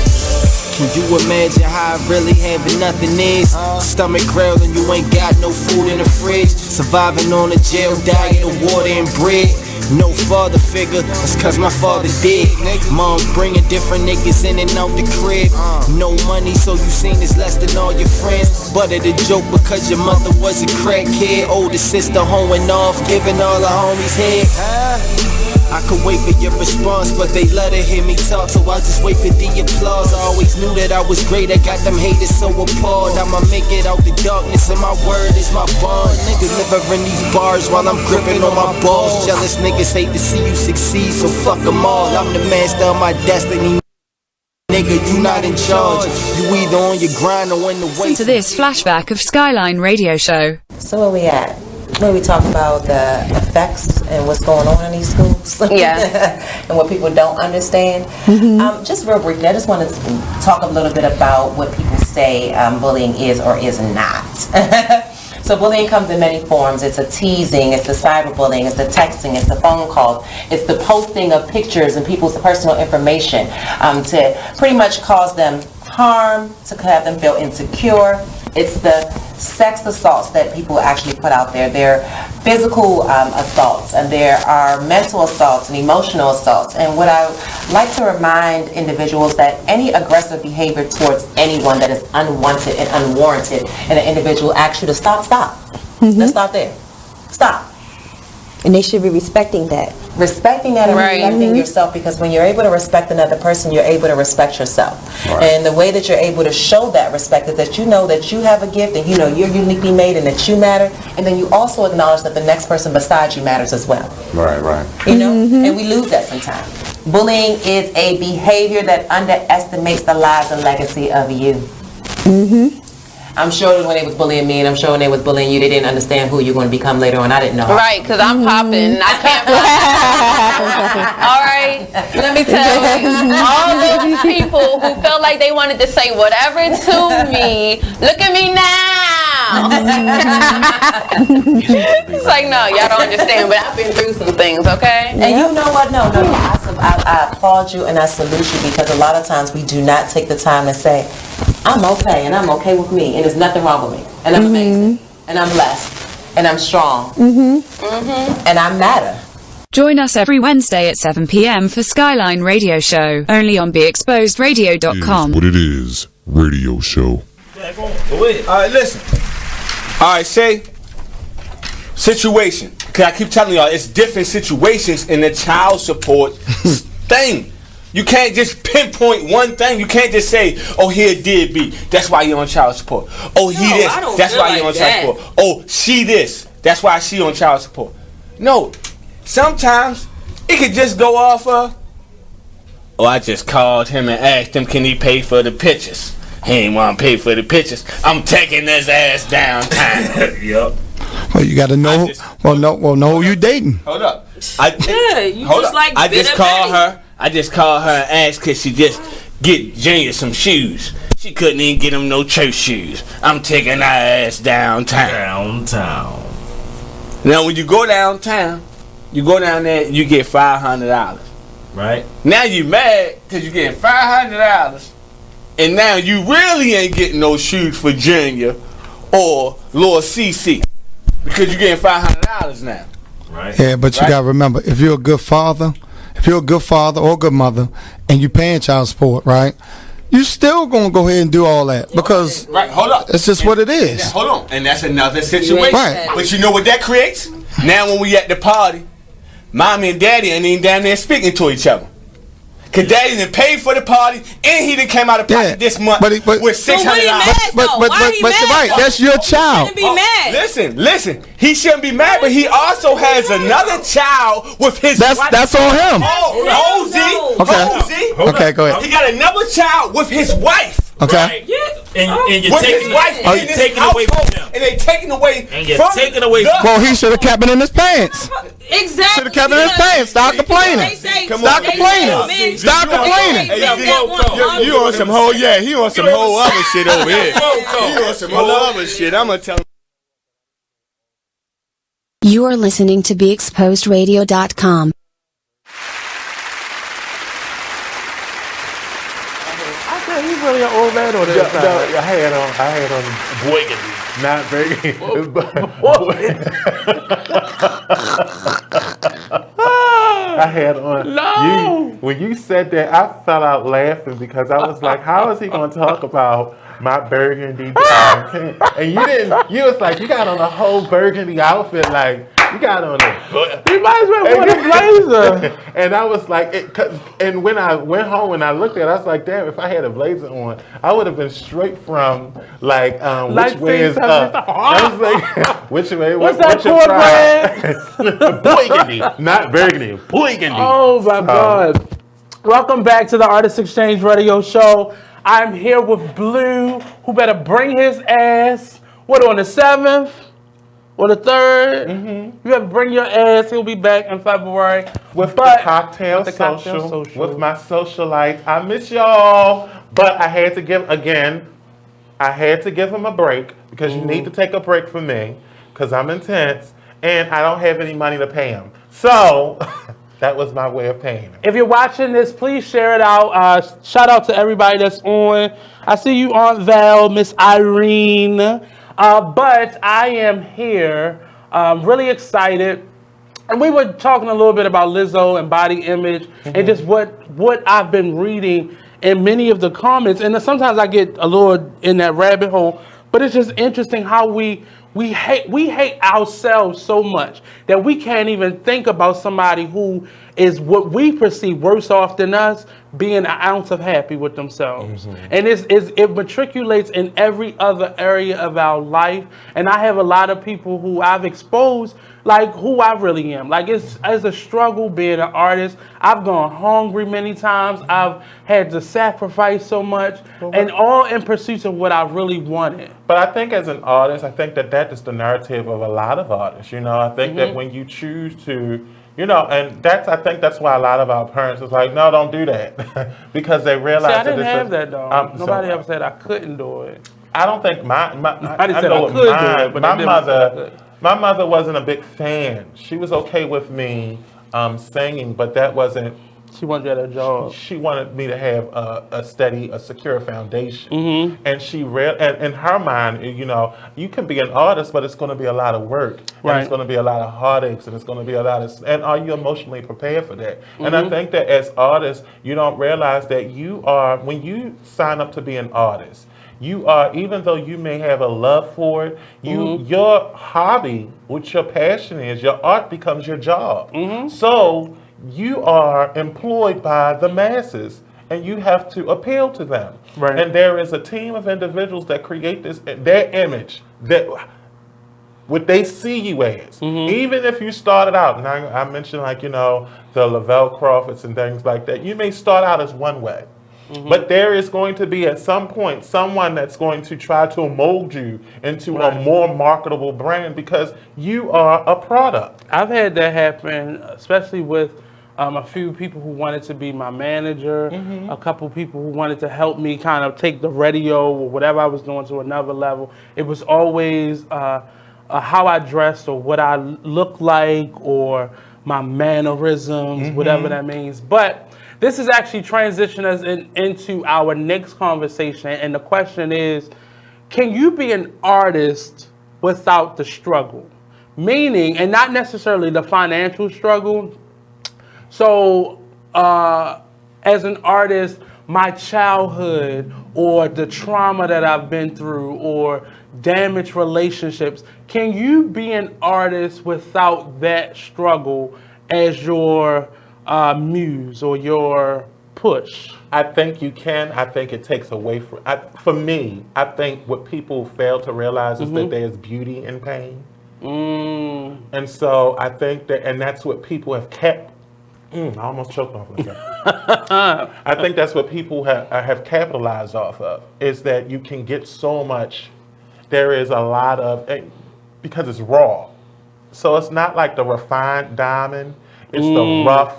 Speaker 7: Can you imagine how I really having nothing is? Stomach growling, you ain't got no food in the fridge. Surviving on a jail diet of water and bread. No father figure, that's cause my father dead. Mom's bringing different niggas in and out the crib. No money, so you seen this less than all your friends. But it a joke because your mother was a crackhead. Older sister hoeing off, giving all her homies head. I could wait for your response, but they let her hear me talk, so I just wait for the applause. I always knew that I was great, I got them haters so appalled. I'ma make it out the darkness, and my word is my bond. Niggas delivering these bars while I'm gripping on my balls. Jealous niggas hate to see you succeed, so fuck them all. I'm the master of my destiny. Nigga, you not in charge. You either on your grind or in the way.
Speaker 13: Listen to this flashback of Skyline Radio Show.
Speaker 14: So where we at? Where we talk about the effects and what's going on in these schools.
Speaker 13: Yeah.
Speaker 14: And what people don't understand.
Speaker 13: Mm-hmm.
Speaker 14: Just real briefly, I just want to talk a little bit about what people say bullying is or is not. So bullying comes in many forms. It's a teasing, it's the cyberbullying, it's the texting, it's the phone calls, it's the posting of pictures and people's personal information to pretty much cause them harm, to have them feel insecure. It's the sex assaults that people actually put out there. There are physical assaults, and there are mental assaults and emotional assaults. And what I like to remind individuals that any aggressive behavior towards anyone that is unwanted and unwarranted, and an individual asks you to stop. Let's stop there. Stop.
Speaker 15: And they should be respecting that.
Speaker 14: Respecting that and respecting yourself, because when you're able to respect another person, you're able to respect yourself. And the way that you're able to show that respect is that you know that you have a gift, and you know you're uniquely made and that you matter, and then you also acknowledge that the next person beside you matters as well.
Speaker 6: Right.
Speaker 14: You know, and we lose that sometimes. Bullying is a behavior that underestimates the lives and legacy of you. I'm sure when they was bullying me, and I'm sure when they was bullying you, they didn't understand who you're going to become later on. I didn't know.
Speaker 16: Right, because I'm popping. I can't All right, let me tell you, all those people who felt like they wanted to say whatever to me, look at me now. It's like, no, y'all don't understand, but I've been through some things, okay?
Speaker 14: And you know what? No. I applaud you and I salute you, because a lot of times we do not take the time to say, I'm okay, and I'm okay with me, and there's nothing wrong with me, and I'm amazing, and I'm blessed, and I'm strong, and I matter.
Speaker 13: Join us every Wednesday at 7 p.m. for Skyline Radio Show, only on BeExposedRadio.com.
Speaker 3: What it is, radio show.
Speaker 12: Go ahead. All right, listen. All right, say situation. Cause I keep telling y'all, it's different situations in the child support thing. You can't just pinpoint one thing. You can't just say, "Oh, he a deadbeat. That's why you're on child support." Oh, he this. That's why you're on child support. Oh, she this. That's why she on child support. No, sometimes it could just go off of, "Oh, I just called him and asked him, can he pay for the pictures? He ain't want to pay for the pictures. I'm taking his ass downtown." Yup.
Speaker 17: Well, you got to know. Know who you dating.
Speaker 12: Hold up.
Speaker 16: You just like
Speaker 12: I just called her. I just called her and asked could she just get Junior some shoes. She couldn't even get him no church shoes. I'm taking her ass downtown. Now when you go downtown, you go down there, you get $500. Right. Now you mad because you getting $500, and now you really ain't getting no shoes for Junior or Lord CC because you getting $500 now. Right.
Speaker 17: Yeah, but you gotta remember, if you're a good father or a good mother, and you paying child support, right? You still gonna go ahead and do all that because
Speaker 12: hold up.
Speaker 17: It's just what it is.
Speaker 12: Hold on, and that's another situation.
Speaker 17: Right.
Speaker 12: But you know what that creates? Now when we at the party, mommy and daddy ain't even down there speaking to each other. Cause daddy done paid for the party, and he done came out of pocket this month with $600.
Speaker 17: But right, that's your child.
Speaker 16: Be mad.
Speaker 12: Listen. He shouldn't be mad, but he also has another child with his wife.
Speaker 17: That's on him.
Speaker 12: Okay,
Speaker 17: go ahead.
Speaker 12: He got another child with his wife.
Speaker 17: Okay.
Speaker 12: Right. And you're taking away from them. And they taking away from
Speaker 17: Well, he should have kept it in his pants.
Speaker 16: Exactly.
Speaker 17: Should have kept it in his pants. Stop complaining. Stop complaining. Stop complaining.
Speaker 12: You on some whole, he on some whole other shit over here. He on some whole other shit. I'm gonna tell him.
Speaker 2: You are listening to BeExposedRadio.com.
Speaker 5: He's really an old man on this side.
Speaker 6: I had on
Speaker 12: burgundy.
Speaker 6: Not burgundy. I had on.
Speaker 5: No.
Speaker 6: When you said that, I fell out laughing because I was like, "How is he going to talk about my burgundy pants?" And you didn't. You was like, "You got on a whole burgundy outfit, like." You got on it.
Speaker 5: You might as well wear a blazer.
Speaker 6: And I was like, and when I went home and I looked at it, I was like, damn, if I had a blazer on, I would have been straight from which way is up. I was like, which way?
Speaker 5: What's that cornbread?
Speaker 6: Burgundy, not burgundy. Burgundy.
Speaker 5: Oh my God. Welcome back to the Artist Exchange Radio Show. I'm here with Bleu, who better bring his ass. What, on the 7th? Or the 3rd, you have to bring your ass. He'll be back in February
Speaker 6: with the cocktail social, with my socialites. I miss y'all, but I had to give him a break because you need to take a break from me because I'm intense and I don't have any money to pay him. So that was my way of paying him.
Speaker 5: If you're watching this, please share it out. Shout out to everybody that's on. I see you, Aunt Val, Miss Irene. But I am here, really excited. And we were talking a little bit about Lizzo and body image and just what I've been reading in many of the comments. And sometimes I get a little in that rabbit hole, but it's just interesting how we hate ourselves so much that we can't even think about somebody who is what we perceive worse off than us being an ounce of happy with themselves. And it matriculates in every other area of our life. And I have a lot of people who I've exposed like who I really am. Like it's a struggle being an artist. I've gone hungry many times. I've had to sacrifice so much, and all in pursuit of what I really wanted.
Speaker 6: But I think as an artist, I think that is the narrative of a lot of artists. You know, I think that when you choose to, you know, and I think that's why a lot of our parents is like, no, don't do that, because they realize
Speaker 5: I didn't have that though. Nobody ever said I couldn't do it.
Speaker 6: I don't think I
Speaker 5: said I could do it, but
Speaker 6: my mother wasn't a big fan. She was okay with me singing, but that wasn't.
Speaker 5: She wanted you at a job.
Speaker 6: She wanted me to have a secure foundation. And she in her mind, you know, you can be an artist, but it's going to be a lot of work. And it's going to be a lot of heartaches, and it's going to be a lot of. And are you emotionally prepared for that? And I think that as artists, you don't realize that you are, when you sign up to be an artist, you are, even though you may have a love for it, your hobby, which your passion is, your art becomes your job. So you are employed by the masses, and you have to appeal to them. And there is a team of individuals that create their image, that what they see you as. Even if you started out, and I mentioned, like, you know, the Lavelle Crawfords and things like that, you may start out as one way. But there is going to be at some point someone that's going to try to mold you into a more marketable brand because you are a product.
Speaker 5: I've had that happen, especially with a few people who wanted to be my manager, a couple people who wanted to help me kind of take the radio or whatever I was doing to another level. It was always how I dressed or what I looked like or my mannerisms, whatever that means. But this is actually transitioning us into our next conversation. And the question is, can you be an artist without the struggle? Meaning, and not necessarily the financial struggle. So, as an artist, my childhood or the trauma that I've been through or damaged relationships, can you be an artist without that struggle as your muse or your push?
Speaker 6: I think you can. I think it takes away from. For me, I think what people fail to realize is that there's beauty in pain. And so I think that, and that's what people have kept. I almost choked off like that. I think that's what people have capitalized off of, is that you can get so much. There is a lot of, because it's raw. So it's not like the refined diamond. It's the rough,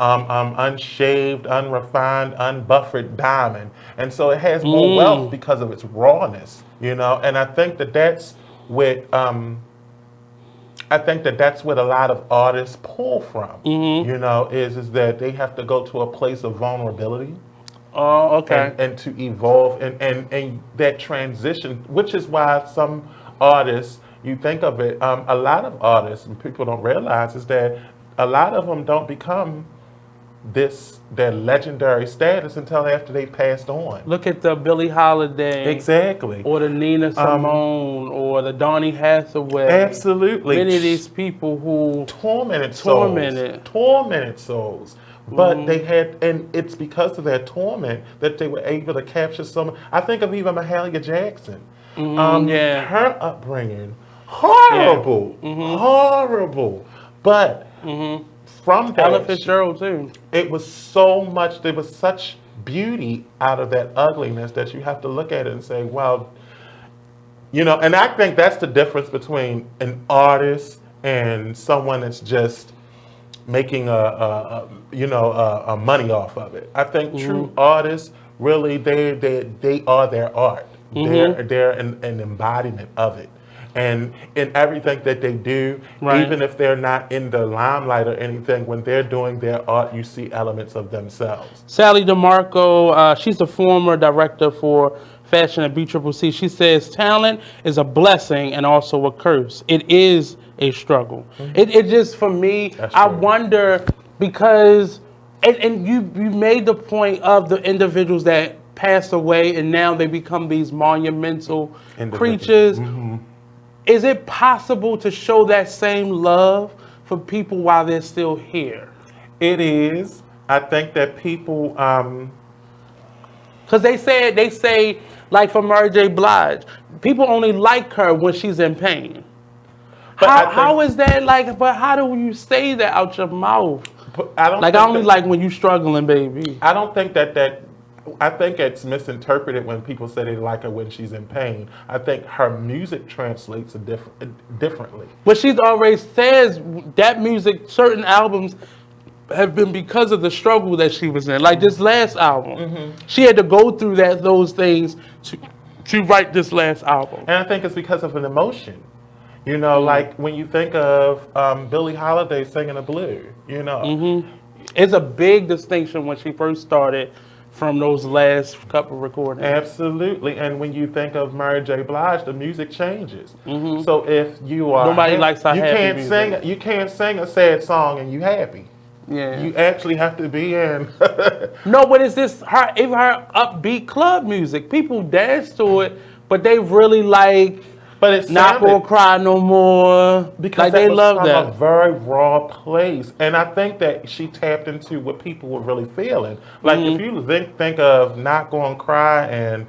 Speaker 6: unshaved, unrefined, unbuffered diamond. And so it has more wealth because of its rawness, you know? And I think that that's what, that's what a lot of artists pull from, you know, is that they have to go to a place of vulnerability.
Speaker 5: Oh, okay.
Speaker 6: And to evolve and that transition, which is why some artists, you think of it, a lot of artists, and people don't realize, is that a lot of them don't become their legendary status until after they passed on.
Speaker 5: Look at the Billie Holiday.
Speaker 6: Exactly.
Speaker 5: Or the Nina Simone or the Donny Hathaway.
Speaker 6: Absolutely.
Speaker 5: Many of these people who
Speaker 6: tormented souls. But they had, and it's because of their torment that they were able to capture some. I think of even Mahalia Jackson. Her upbringing, horrible, horrible. But from that,
Speaker 5: Ella Fitzgerald too.
Speaker 6: It was so much. There was such beauty out of that ugliness that you have to look at it and say, well, you know. And I think that's the difference between an artist and someone that's just making a money off of it. I think true artists really they are their art. They're an embodiment of it. And in everything that they do, even if they're not in the limelight or anything, when they're doing their art, you see elements of themselves.
Speaker 5: Sally DeMarco, she's the former director for Fashion at BCCC. She says talent is a blessing and also a curse. It is a struggle. It just, for me, I wonder because, and you made the point of the individuals that pass away and now they become these monumental creatures. Is it possible to show that same love for people while they're still here?
Speaker 6: It is. I think that people,
Speaker 5: because they say, like for Mary J. Blige, people only like her when she's in pain. How is that like? But how do you say that out your mouth? I only like when you struggling, baby.
Speaker 6: I don't think I think it's misinterpreted when people say they like her when she's in pain. I think her music translates differently.
Speaker 5: But she's already says that music, certain albums have been because of the struggle that she was in. Like this last album, she had to go through those things to write this last album.
Speaker 6: And I think it's because of an emotion. You know, like when you think of Billie Holiday singing a Bleu, you know.
Speaker 5: It's a big distinction when she first started from those last couple recordings.
Speaker 6: Absolutely. And when you think of Mary J. Blige, the music changes. So if you are
Speaker 5: nobody likes her happy music.
Speaker 6: You can't sing a sad song and you happy.
Speaker 5: Yeah.
Speaker 6: You actually have to be in.
Speaker 5: No, but it's this her upbeat club music. People dance to it, but they really like.
Speaker 6: But it's
Speaker 5: not gonna cry no more
Speaker 6: because
Speaker 5: like they love
Speaker 6: from
Speaker 5: that.
Speaker 6: A very raw place, and I think that she tapped into what people were really feeling. Like if you think of Not Gonna Cry and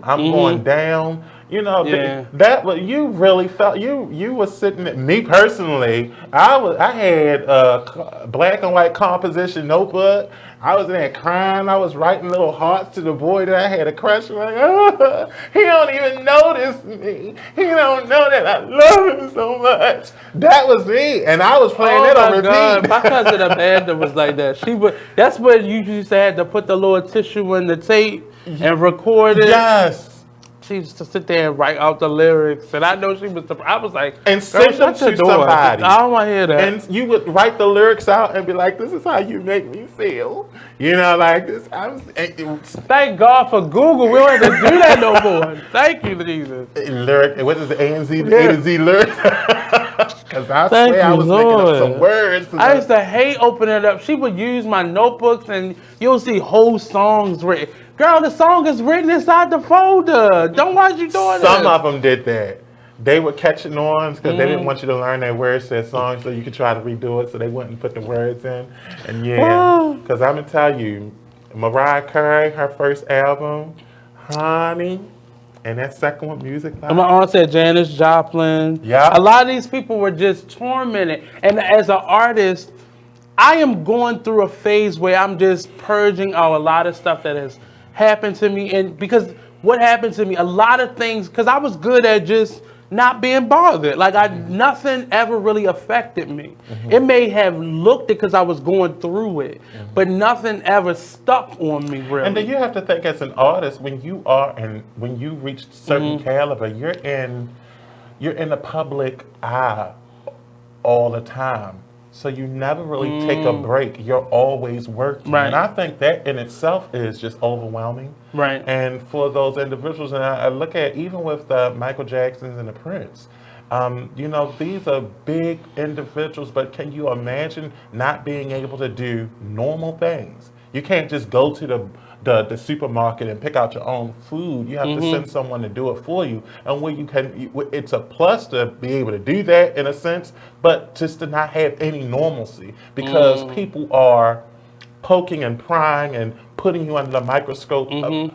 Speaker 6: I'm Going Down, you know that you really felt you were sitting. Me personally, I had a black and white composition notebook. I was in there crying. I was writing little hearts to the boy that I had a crush on. Like, oh, he don't even notice me. He don't know that I love him so much. That was me, and I was playing it on repeat.
Speaker 5: God. My cousin Amanda was like that. That's when you used to have to put the little tissue in the tape and record it.
Speaker 6: Yes.
Speaker 5: She used to sit there and write out the lyrics, and I know she was. I was like,
Speaker 6: and send them to somebody.
Speaker 5: I don't want to hear that.
Speaker 6: And you would write the lyrics out and be like, "This is how you make me feel." You know, like this.
Speaker 5: Thank God for Google. We don't have to do that no more. Thank you, Jesus.
Speaker 6: Lyric. What is the A and Z? The A to Z lyrics. Because I swear I was making up some words.
Speaker 5: I used to hate opening it up. She would use my notebooks, and you'll see whole songs written. Girl, the song is written inside the folder. Don't why you doing that?
Speaker 6: Some of them did that. They were catching on because they didn't want you to learn their words to their songs so you could try to redo it so they wouldn't put the words in. And because I'm going to tell you, Mariah Carey, her first album, Honey, and that second one, Music Live.
Speaker 5: And my aunt said Janis Joplin.
Speaker 6: Yeah.
Speaker 5: A lot of these people were just tormented. And as an artist, I am going through a phase where I'm just purging out a lot of stuff that has happened to me. And because what happened to me, a lot of things, because I was good at just not being bothered. Like nothing ever really affected me. It may have looked it because I was going through it, but nothing ever stuck on me really.
Speaker 6: And then you have to think as an artist, when you reach certain caliber, you're in the public eye all the time. So you never really take a break. You're always working.
Speaker 5: Right.
Speaker 6: And I think that in itself is just overwhelming.
Speaker 5: Right.
Speaker 6: And for those individuals, and I look at even with the Michael Jacksons and the Prince, you know, these are big individuals, but can you imagine not being able to do normal things? You can't just go to the supermarket and pick out your own food. You have to send someone to do it for you. And where you can, it's a plus to be able to do that in a sense, but just to not have any normalcy because people are poking and prying and putting you under the microscope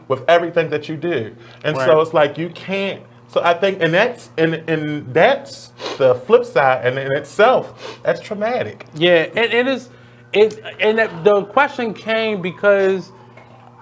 Speaker 6: with everything that you do. And so it's like you can't. So I think, and that's the flip side, and in itself, that's traumatic.
Speaker 5: Yeah, and it is. The question came because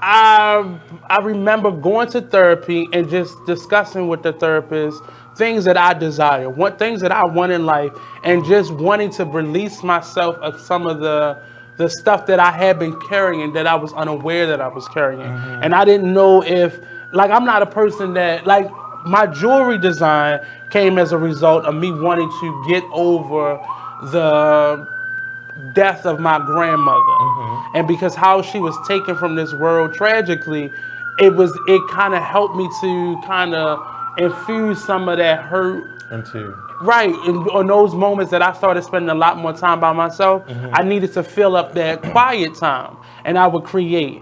Speaker 5: I remember going to therapy and just discussing with the therapist things that I desire, things that I want in life, and just wanting to release myself of some of the stuff that I had been carrying that I was unaware that I was carrying. And I didn't know if, like, I'm not a person that, like, my jewelry design came as a result of me wanting to get over the death of my grandmother. And because how she was taken from this world tragically, it kind of helped me to kind of infuse some of that hurt
Speaker 6: into.
Speaker 5: Right, and on those moments that I started spending a lot more time by myself, I needed to fill up that quiet time, and I would create.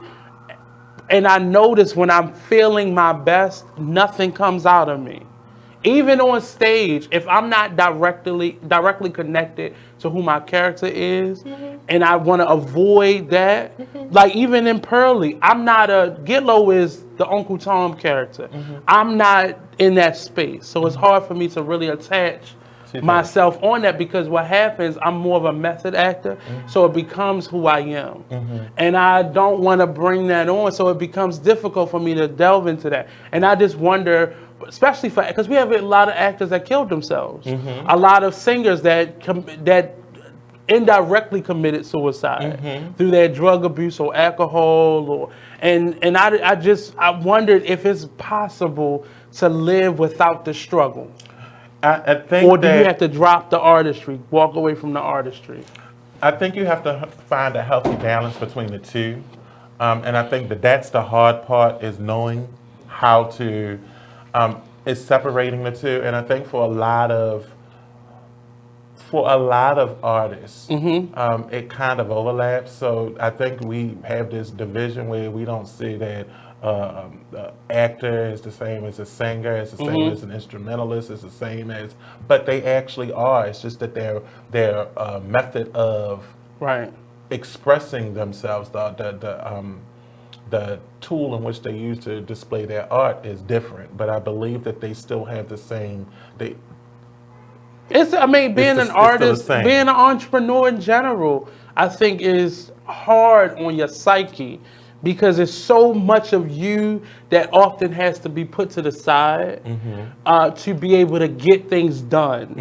Speaker 5: And I notice when I'm feeling my best, nothing comes out of me. Even on stage, if I'm not directly connected to who my character is, and I want to avoid that, like even in Pearly, I'm not Gitlow is the Uncle Tom character. I'm not in that space, so it's hard for me to really attach myself on that, because what happens, I'm more of a method actor, so it becomes who I am. And I don't want to bring that on, so it becomes difficult for me to delve into that. And I just wonder, especially because we have a lot of actors that killed themselves, a lot of singers that indirectly committed suicide through their drug abuse or alcohol, and I wondered if it's possible to live without the struggle.
Speaker 6: I think
Speaker 5: or do you have to drop the artistry, walk away from the artistry?
Speaker 6: I think you have to find a healthy balance between the two. And I think that's the hard part, is knowing how to, is separating the two. And I think for a lot of artists, it kind of overlaps. So I think we have this division where we don't see that the actor is the same as a singer, it's the same as an instrumentalist, it's the same as, but they actually are. It's just that their method of expressing themselves, the tool in which they use to display their art is different. But I believe that they still have the same. Being an artist, being an entrepreneur in general, I think is hard on your psyche, because there's so much of you that often has to be put to the side to be able to get things done.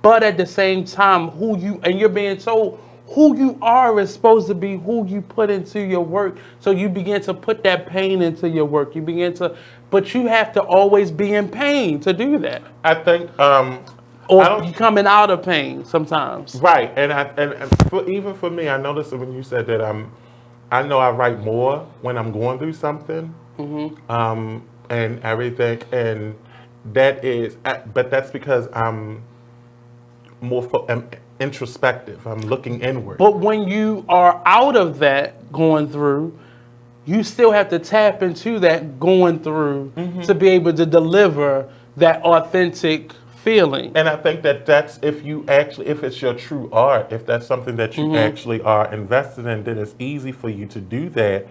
Speaker 6: But at the same time, you're being told who you are is supposed to be who you put into your work. So you begin to put that pain into your work. But you have to always be in pain to do that. I think,
Speaker 5: or coming out of pain sometimes.
Speaker 6: Right, and even for me, I noticed when you said that I know I write more when I'm going through something, and everything, and but that's because I'm more introspective. I'm looking inward.
Speaker 5: But when you are out of that going through, you still have to tap into that going through to be able to deliver that authentic feeling.
Speaker 6: And I think that's if it's your true art, if that's something that you actually are invested in, then it's easy for you to do that,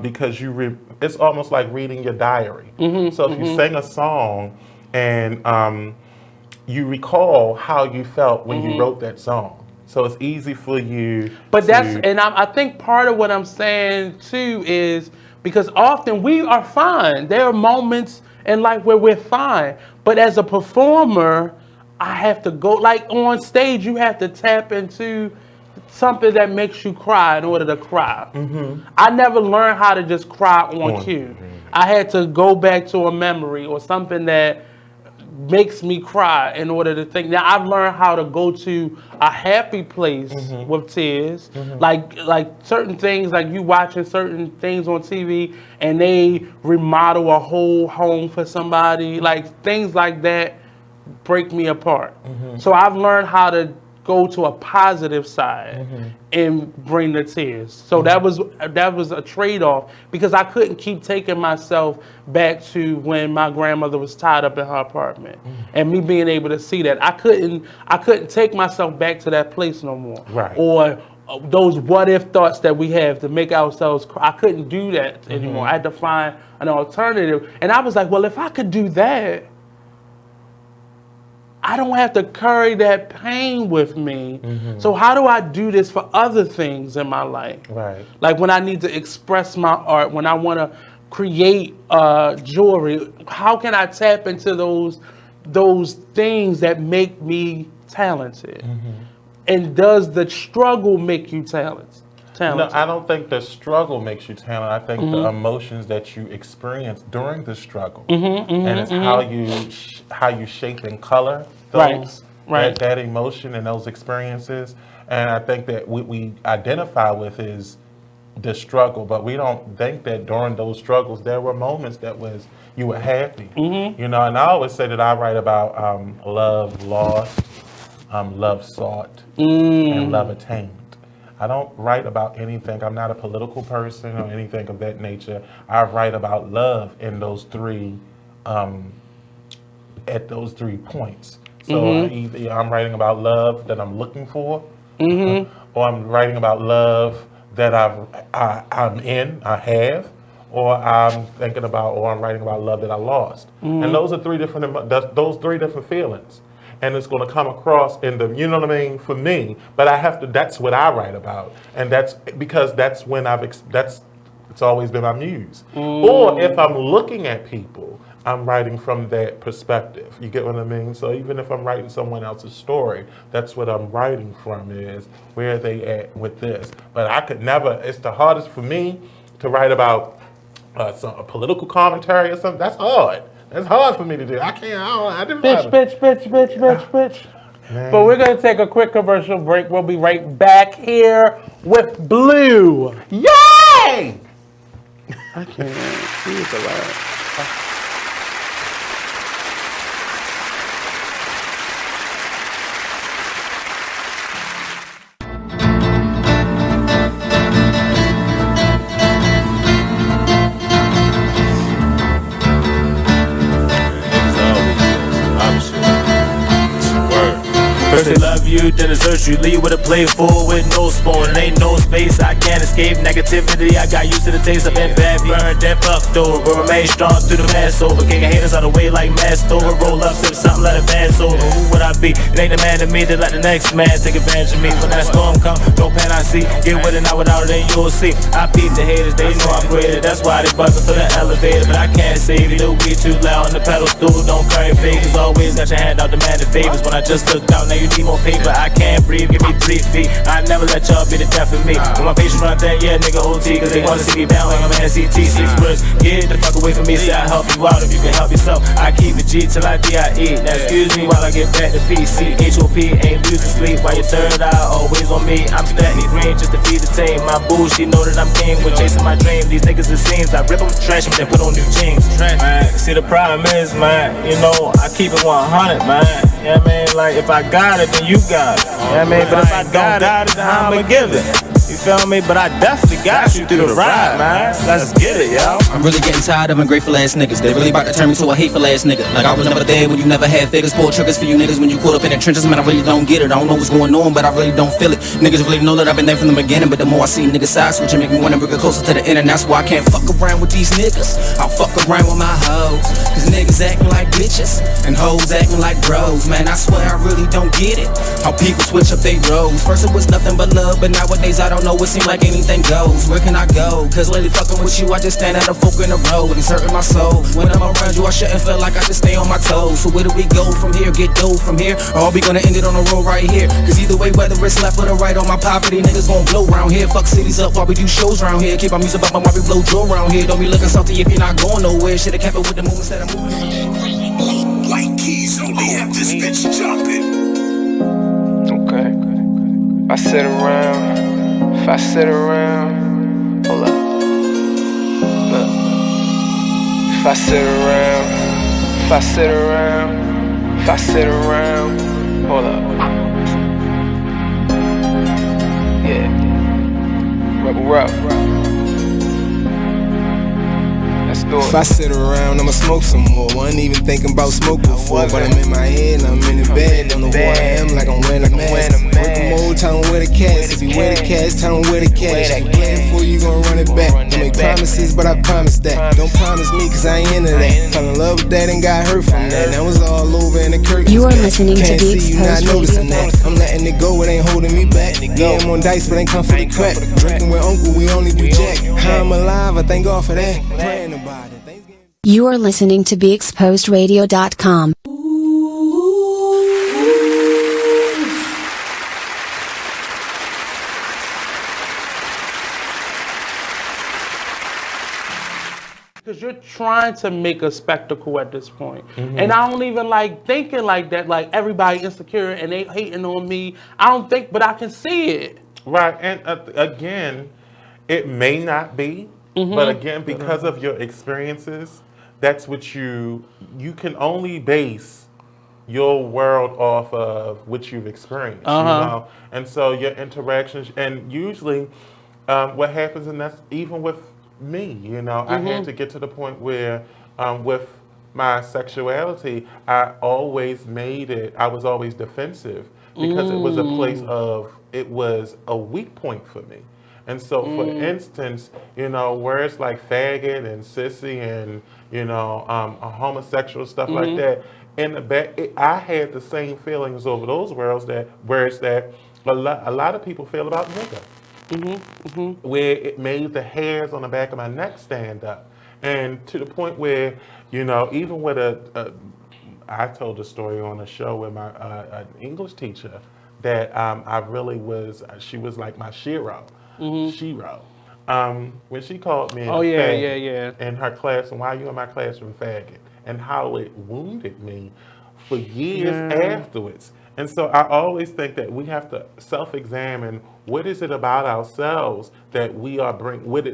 Speaker 6: because it's almost like reading your diary. So if you sing a song and you recall how you felt when you wrote that song. So it's easy for you.
Speaker 5: But I think part of what I'm saying too is because often we are fine. There are moments in life where we're fine. But as a performer, I have to go, like on stage, you have to tap into something that makes you cry in order to cry. I never learned how to just cry on cue. I had to go back to a memory or something that makes me cry in order to think. Now I've learned how to go to a happy place with tears, like certain things, like you watching certain things on TV and they remodel a whole home for somebody, like things like that break me apart. So I've learned how to go to a positive side and bring the tears. So that was a trade-off, because I couldn't keep taking myself back to when my grandmother was tied up in her apartment and me being able to see that. I couldn't take myself back to that place no more. Or those what if thoughts that we have to make ourselves cry. I couldn't do that anymore. I had to find an alternative. And I was like, well, if I could do that, I don't have to carry that pain with me. So how do I do this for other things in my life? Like when I need to express my art, when I want to create jewelry, how can I tap into those things that make me talented? And does the struggle make you talented?
Speaker 6: No, I don't think the struggle makes you talented. I think the emotions that you experience during the struggle, and it's how you shape and color those that emotion and those experiences. And I think that what we identify with is the struggle, but we don't think that during those struggles there were moments that was you were happy. You know, and I always say that I write about love lost, love sought, and love attained. I don't write about anything. I'm not a political person or anything of that nature. I write about love in those three, at those 3 points. So either I'm writing about love that I'm looking for, or I'm writing about love that I'm in, I have, or I'm thinking about, or I'm writing about love that I lost. And those are 3 different. Those 3 different feelings. And it's going to come across in the, you know what I mean, for me. But I have to. That's what I write about, and that's because that's when it's always been my muse. Or if I'm looking at people, I'm writing from that perspective. You get what I mean? So even if I'm writing someone else's story, that's what I'm writing from, is where are they at with this. But I could never. It's the hardest for me to write about a political commentary or something. That's hard. That's hard for me to do. I can't. I didn't.
Speaker 5: Bitch.
Speaker 6: Man.
Speaker 5: But we're going to take a quick commercial break. We'll be right back here with Bleu.
Speaker 6: Yay!
Speaker 5: I can't. He is alive.
Speaker 12: First they love you, then desert you. Leave with a plate full with no spoon. Ain't no space, I can't escape negativity. I got used to the taste. I've been bad, burned, then fucked over. But remain strong through the mass over. Kicking haters out of the way like mass over. Roll up, sip something, let it pass over. Who would I be? It ain't the man to me that let the next man take advantage of me. When that storm come, no pan I see. Get with it, not without it, then you'll see. I peep the haters, they know I'm greater. That's why they buzzing for the elevator. But I can't save you, we too loud on the pedal stool. Don't carry fakers, always got your hand out demanding favors. When I just looked out, now you need more paper. I can't breathe, give me 3 feet. I never let y'all be the death of me. When my patients run there, yeah, nigga OT. Cause they wanna see me down like I'm an NCT. 6 words, get the fuck away from me. Say I help you out if you can help yourself. I keep it G till I DIE. Now excuse me while I get back to PC. HOP ain't losing sleep while your third eye always on me. I'm steady green just to feed the team. My boo, she know that I'm king when chasing my dream. These niggas it seems I rip them, trash them, then put on new jeans. Man, see the problem is, man, you know, I keep it 100, man. You know what I mean? Like, if I got it, then you got it. You know what I mean? But if I don't got it, then I'ma give it. You feel me? But I definitely got you through the ride, man. Let's get it, yo.
Speaker 18: I'm really getting tired of ungrateful ass niggas. They really about to turn me to a hateful ass nigga. Like I was never there when you never had figures. Pull triggers for you niggas when you caught up in the trenches. Man, I really don't get it. I don't know what's going on, but I really don't feel it. Niggas really know that I've been there from the beginning. But the more I see niggas side switch, it make me wanna bring it closer to the end. And that's why I can't fuck around with these niggas. I'll fuck around with my hoes. Cause niggas acting like bitches and hoes acting like bros. Man, I swear I really don't get it. How people switch up they roles. First it was nothing but love, but nowadays I don't know. It seems like anything goes. Where can I go? Cause lately fucking with you, I just stand at a fork in the road. It's hurting my soul. When I'm around you, I shouldn't feel like I should stay on my toes. So where do we go from here? Get dough from here? Or are we gonna end it on the road right here? Cause either way, whether it's left or the right on my property, niggas gon' blow round here. Fuck cities up while we do shows round here. Keep our music up while we blow Joe round here. Don't be looking salty if you're not going nowhere. Should've kept it with the move instead of moving.
Speaker 19: White keys only have this bitch jumping.
Speaker 20: Okay. If I sit around, hold up. Look. If I sit around, hold up. Yeah. Rebel rap. Let's do it.
Speaker 21: If I sit around, I'ma smoke some more. Wasn't even thinking about smoke before, but I'm in my head, I'm in the bed. Don't know who I am, like I'm wearing a mask. Work them old, tell them where the cash. If you wear the cash, tell them where the cash. If you playing for you, gon' run it back. Don't make promises, but I promise that. Don't promise me, cause I ain't into that. Fell in love with that and got hurt from that. That was all over in the curtains.
Speaker 2: You are listening to
Speaker 21: Can't
Speaker 2: the
Speaker 21: see you not
Speaker 2: Exposed
Speaker 21: noticing
Speaker 2: Radio.
Speaker 21: that. I'm letting it go, it ain't holding me back. Yeah, I'm on dice, but ain't come for the crack. Drinking with uncle, we only do jack. How I'm alive, I thank God for that. Praying about it.
Speaker 2: You are listening to BeExposedRadio.com.
Speaker 5: Because you're trying to make a spectacle at this point. And I don't even like thinking like that, like everybody insecure and they hating on me. I don't think, but I can see it.
Speaker 6: Right, and again, It may not be, but again, because of your experiences, that's what you can only base your world off of what you've experienced, you know? And so your interactions, and usually what happens, and that's even with me, you know, I had to get to the point where with my sexuality, I was always defensive because it was a place of, it was a weak point for me. And so, for instance, you know, words like faggot and sissy and, you know, homosexual stuff like that, in the back, I had the same feelings over those words that a lot of people feel about nigga. Where it made the hairs on the back of my neck stand up. And to the point where, you know, even with I told a story on a show with my an English teacher that she was like my shiro. Shiro. When she called me faggot in her class, and why you in my classroom faggot, and how it wounded me for years afterwards. And so I always think that we have to self-examine what is it about ourselves that we are what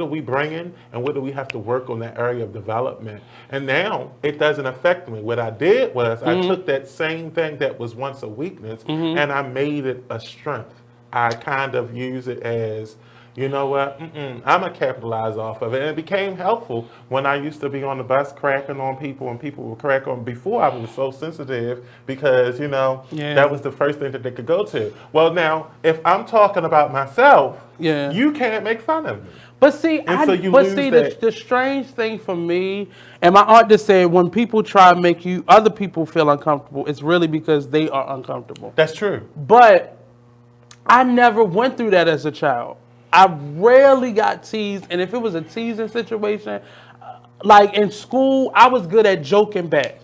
Speaker 6: are we bringing, and what do we have to work on that area of development. And now it doesn't affect me. What I did was I took that same thing that was once a weakness and I made it a strength. I kind of use it as, you know what, I'm going to capitalize off of it. And it became helpful when I used to be on the bus cracking on people and people would crack on before I was so sensitive because, you know, that was the first thing that they could go to. Well, now, if I'm talking about myself, you can't make fun of me.
Speaker 5: But see, the strange thing for me, and my aunt just said, when people try to make other people feel uncomfortable, it's really because they are uncomfortable.
Speaker 6: That's true.
Speaker 5: But I never went through that as a child. I rarely got teased, and if it was a teasing situation, like in school, I was good at joking back.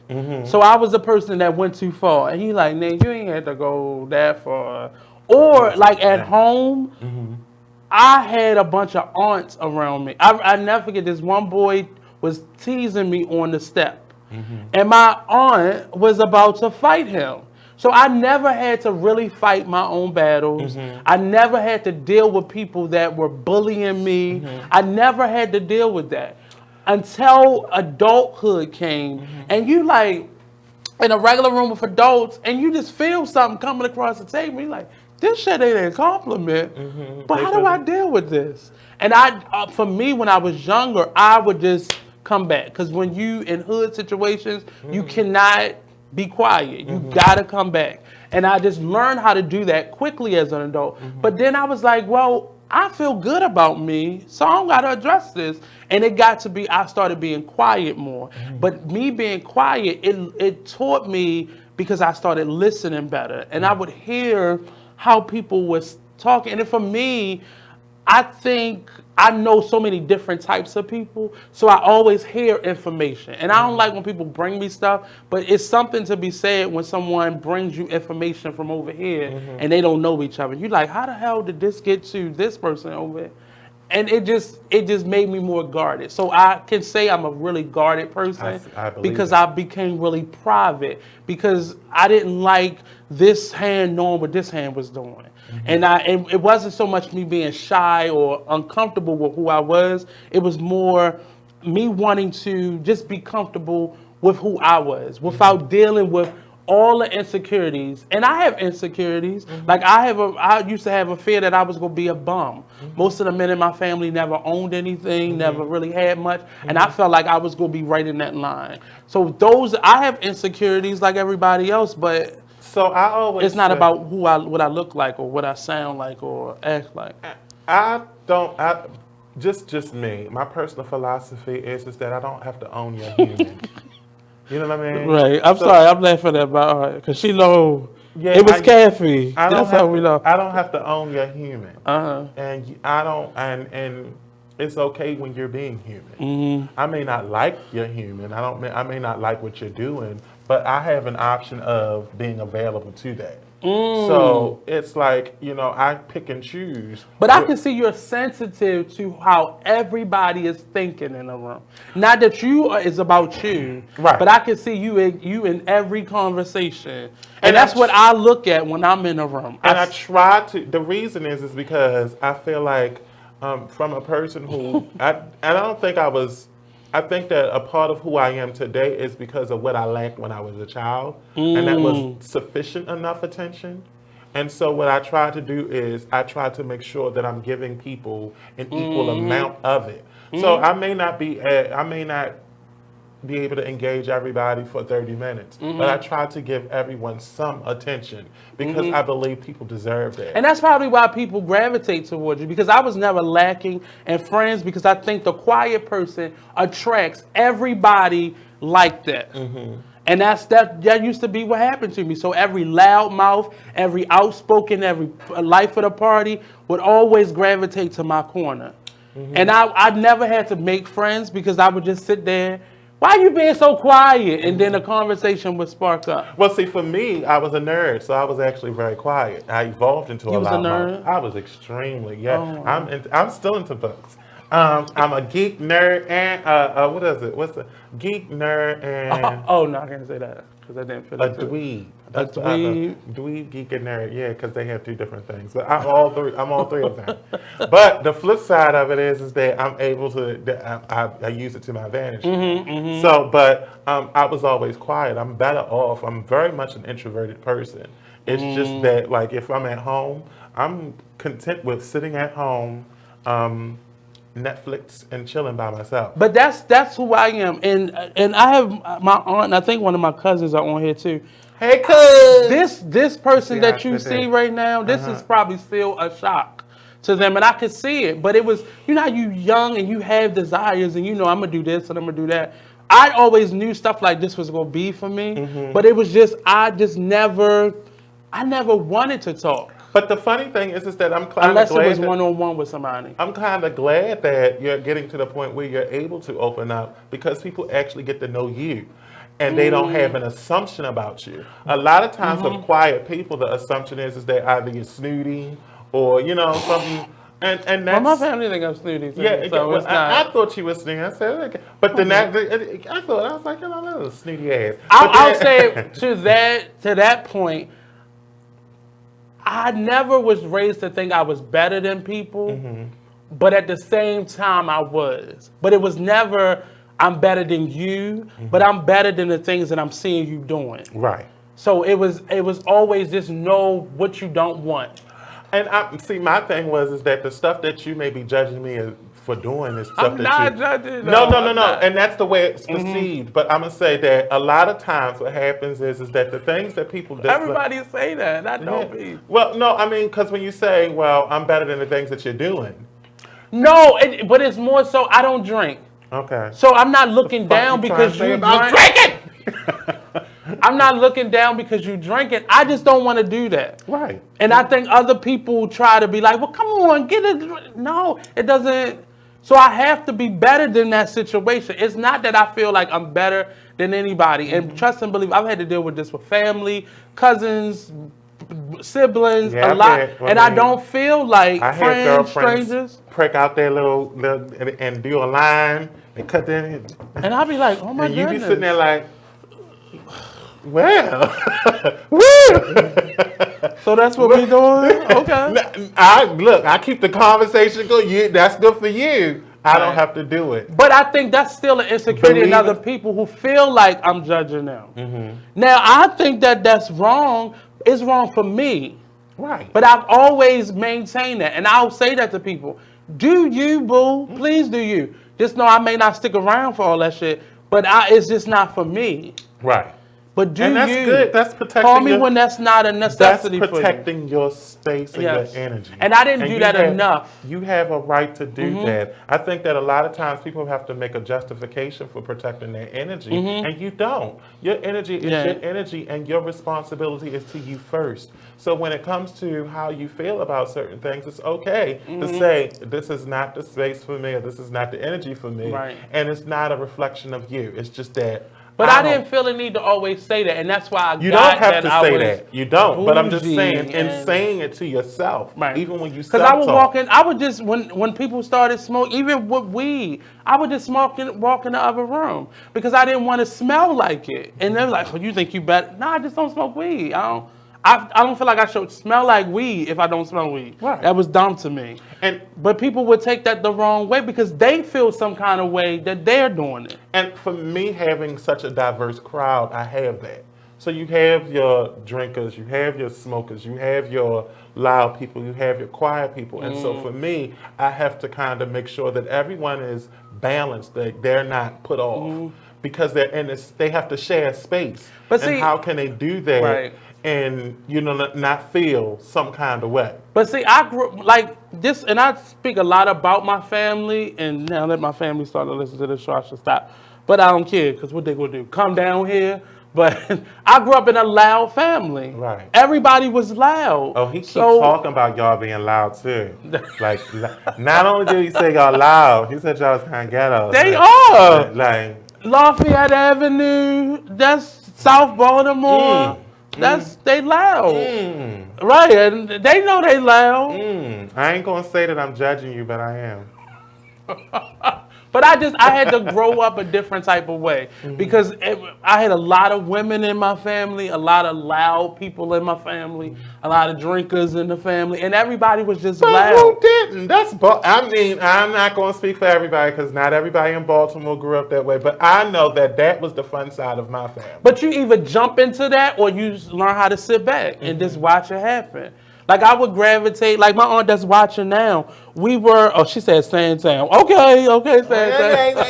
Speaker 5: So I was the person that went too far, and he like, Nate, you ain't had to go that far. Or like at home, I had a bunch of aunts around me. I never forget this one boy was teasing me on the step, and my aunt was about to fight him. So I never had to really fight my own battles. I never had to deal with people that were bullying me. I never had to deal with that until adulthood came. And you like in a regular room with adults and you just feel something coming across the table. You're like, this shit ain't a compliment, but how do I deal with this? And for me, when I was younger, I would just come back. Because when you in hood situations, you cannot be quiet. You gotta come back. And I just learned how to do that quickly as an adult. But then I was like, well, I feel good about me, so I don't gotta address this. And it got to be, I started being quiet more. But me being quiet, it taught me because I started listening better. And I would hear how people was talking. And for me, I think I know so many different types of people, so I always hear information. And I don't like when people bring me stuff, but it's something to be said when someone brings you information from over here and they don't know each other. You're like, how the hell did this get to this person over here? And it just made me more guarded. So I can say I'm a really guarded person because I became really private because I didn't like this hand knowing what this hand was doing. And it wasn't so much me being shy or uncomfortable with who I was. It was more me wanting to just be comfortable with who I was without dealing with all the insecurities. And I have insecurities. Like I used to have a fear that I was going to be a bum. Most of the men in my family never owned anything, never really had much. And I felt like I was going to be right in that line. So I have insecurities like everybody else, but
Speaker 6: so I always
Speaker 5: it's not about what I look like or what I sound like or act like.
Speaker 6: Just me. My personal philosophy is that I don't have to own your human. You know what I mean?
Speaker 5: Right. I'm sorry. I'm laughing about her because she know it was Kathy. That's how we know.
Speaker 6: I don't have to own your human. And I don't. And it's okay when you're being human. I may not like your human. I may not like what you're doing, but I have an option of being available to that. So it's like, you know, I pick and choose.
Speaker 5: But I can see you're sensitive to how everybody is thinking in a room. Not that it's about you, right? But I can see you in every conversation, and that's what I look at when I'm in a room.
Speaker 6: And I try to. The reason is because I feel like from a person who I don't think I was. I think that a part of who I am today is because of what I lacked when I was a child, and that was sufficient enough attention. And so what I try to do is I try to make sure that I'm giving people an equal amount of it. So I may not be able to engage everybody for 30 minutes, but I try to give everyone some attention because I believe people deserve that.
Speaker 5: And that's probably why people gravitate towards you, because I was never lacking in friends, because I think the quiet person attracts everybody like that. And that used to be what happened to me. So every loudmouth, every outspoken, every life of the party would always gravitate to my corner. And I never had to make friends because I would just sit there. Why are you being so quiet? And then a conversation would spark up.
Speaker 6: Well, see, for me, I was a nerd, so I was actually very quiet. I evolved into a loudmouth. I was extremely, I'm still into books. I'm a geek nerd and what is it? What's the geek nerd and?
Speaker 5: Oh no, I can't say that because I didn't feel
Speaker 6: a dweeb. Dweeb, geek, and nerd. Yeah, because they have two different things. But I'm all three of them. But the flip side of it is that I'm able to. I use it to my advantage. So, but I was always quiet. I'm better off. I'm very much an introverted person. It's just that, like, if I'm at home, I'm content with sitting at home. Netflix and chilling by myself.
Speaker 5: But that's who I am, and I have my aunt, and I think one of my cousins are on here too.
Speaker 6: Hey, cuz!
Speaker 5: This person that you see right now, this is probably still a shock to them, and I could see it. But it was, you know how you young and you have desires, and you know I'm gonna do this and I'm gonna do that. I always knew stuff like this was gonna be for me, but it was just I never wanted to talk.
Speaker 6: But the funny thing is that I'm kind of
Speaker 5: unless
Speaker 6: glad
Speaker 5: it was one-on-one with somebody.
Speaker 6: I'm kind of glad that you're getting to the point where you're able to open up because people actually get to know you. And they don't have an assumption about you. A lot of times with quiet people, the assumption is that either you're snooty or, you know, something. And that's,
Speaker 5: well, my family think I'm snooty. So
Speaker 6: well, I thought you were snooty. I said, okay. But then I was like, you know, that was a snooty ass.
Speaker 5: I'll say to that point, I never was raised to think I was better than people, but at the same time I was. But it was never, I'm better than you, but I'm better than the things that I'm seeing you doing.
Speaker 6: Right.
Speaker 5: So it was always just know what you don't want.
Speaker 6: And my thing is that the stuff that you may be judging me for doing is stuff
Speaker 5: I'm not judging.
Speaker 6: No. And that's the way it's perceived. But I'm gonna say that a lot of times what happens is that the things that people
Speaker 5: everybody say that, not don't be.
Speaker 6: Well, no, I mean, because when you say, well, I'm better than the things that you're doing.
Speaker 5: No, but it's more so I don't drink.
Speaker 6: Okay.
Speaker 5: So I'm not looking down because you drinking. I'm not looking down because you drinking. I just don't want to do that.
Speaker 6: Right.
Speaker 5: And I think other people try to be like, well, come on, get it. No, it doesn't. So I have to be better than that situation. It's not that I feel like I'm better than anybody. And trust and believe, I've had to deal with this with family, cousins, siblings, a lot. And I don't feel like friends, strangers.
Speaker 6: Prick out their little and do a line and cut their.
Speaker 5: And I'll be like, oh my goodness.
Speaker 6: And you be sitting there like, well,
Speaker 5: so that's what we're doing? Okay.
Speaker 6: I keep the conversation going. That's good for you. I don't have to do it.
Speaker 5: But I think that's still an insecurity in other people who feel like I'm judging them. Now, I think that's wrong. It's wrong for me.
Speaker 6: Right.
Speaker 5: But I've always maintained that. And I'll say that to people. Do you, boo. Please do you. Just know I may not stick around for all that shit, but it's just not for me.
Speaker 6: Right.
Speaker 5: But do
Speaker 6: and that's
Speaker 5: you
Speaker 6: good. That's protecting.
Speaker 5: Call me when that's not a necessity for you.
Speaker 6: That's protecting your space and your energy.
Speaker 5: And I didn't do that enough.
Speaker 6: You have a right to do that. I think that a lot of times people have to make a justification for protecting their energy, and you don't. Your energy is your energy, and your responsibility is to you first. So when it comes to how you feel about certain things, it's okay to say, this is not the space for me, or this is not the energy for me, and it's not a reflection of you. It's just that.
Speaker 5: But I didn't feel the need to always say that, and that's why I
Speaker 6: You don't have to say that. You don't. But I'm just saying, in saying it to yourself, even when you
Speaker 5: self-talk. Because I would walk in, I would just, when people started smoking, even with weed, I would just walk in the other room because I didn't want to smell like it. And they're like, well, you think you better? No, I just don't smoke weed. I I don't feel like I should smell like weed if I don't smell weed.
Speaker 6: Right.
Speaker 5: That was dumb to me. But people would take that the wrong way because they feel some kind of way that they're doing it.
Speaker 6: And for me, having such a diverse crowd, I have that. So you have your drinkers, you have your smokers, you have your loud people, you have your quiet people. And so for me, I have to kind of make sure that everyone is balanced, that they're not put off. Because they're in this, they have to share space.
Speaker 5: But
Speaker 6: and
Speaker 5: see,
Speaker 6: how can they do that
Speaker 5: right.
Speaker 6: and not feel some kind of way?
Speaker 5: But see, I grew like this, and I speak a lot about my family. And now that my family started to listen to this show, I should stop. But I don't care because what they gonna do? Come down here. But I grew up in a loud family.
Speaker 6: Right.
Speaker 5: Everybody was loud.
Speaker 6: Oh, he keeps talking about y'all being loud too. Like, not only did he say y'all loud, he said y'all was kind of ghetto.
Speaker 5: They are.
Speaker 6: Like
Speaker 5: Lafayette Avenue, that's South Baltimore. They loud. Right, and they know they loud.
Speaker 6: I ain't gonna say that I'm judging you, but I am.
Speaker 5: But I had to grow up a different type of way because I had a lot of women in my family, a lot of loud people in my family, a lot of drinkers in the family, and everybody was just loud.
Speaker 6: Who didn't? I mean, I'm not going to speak for everybody because not everybody in Baltimore grew up that way, but I know that was the fun side of my family.
Speaker 5: But you either jump into that or you learn how to sit back and just watch it happen. Like I would gravitate, like my aunt that's watching now, she said Sandtown. Okay, Sandtown.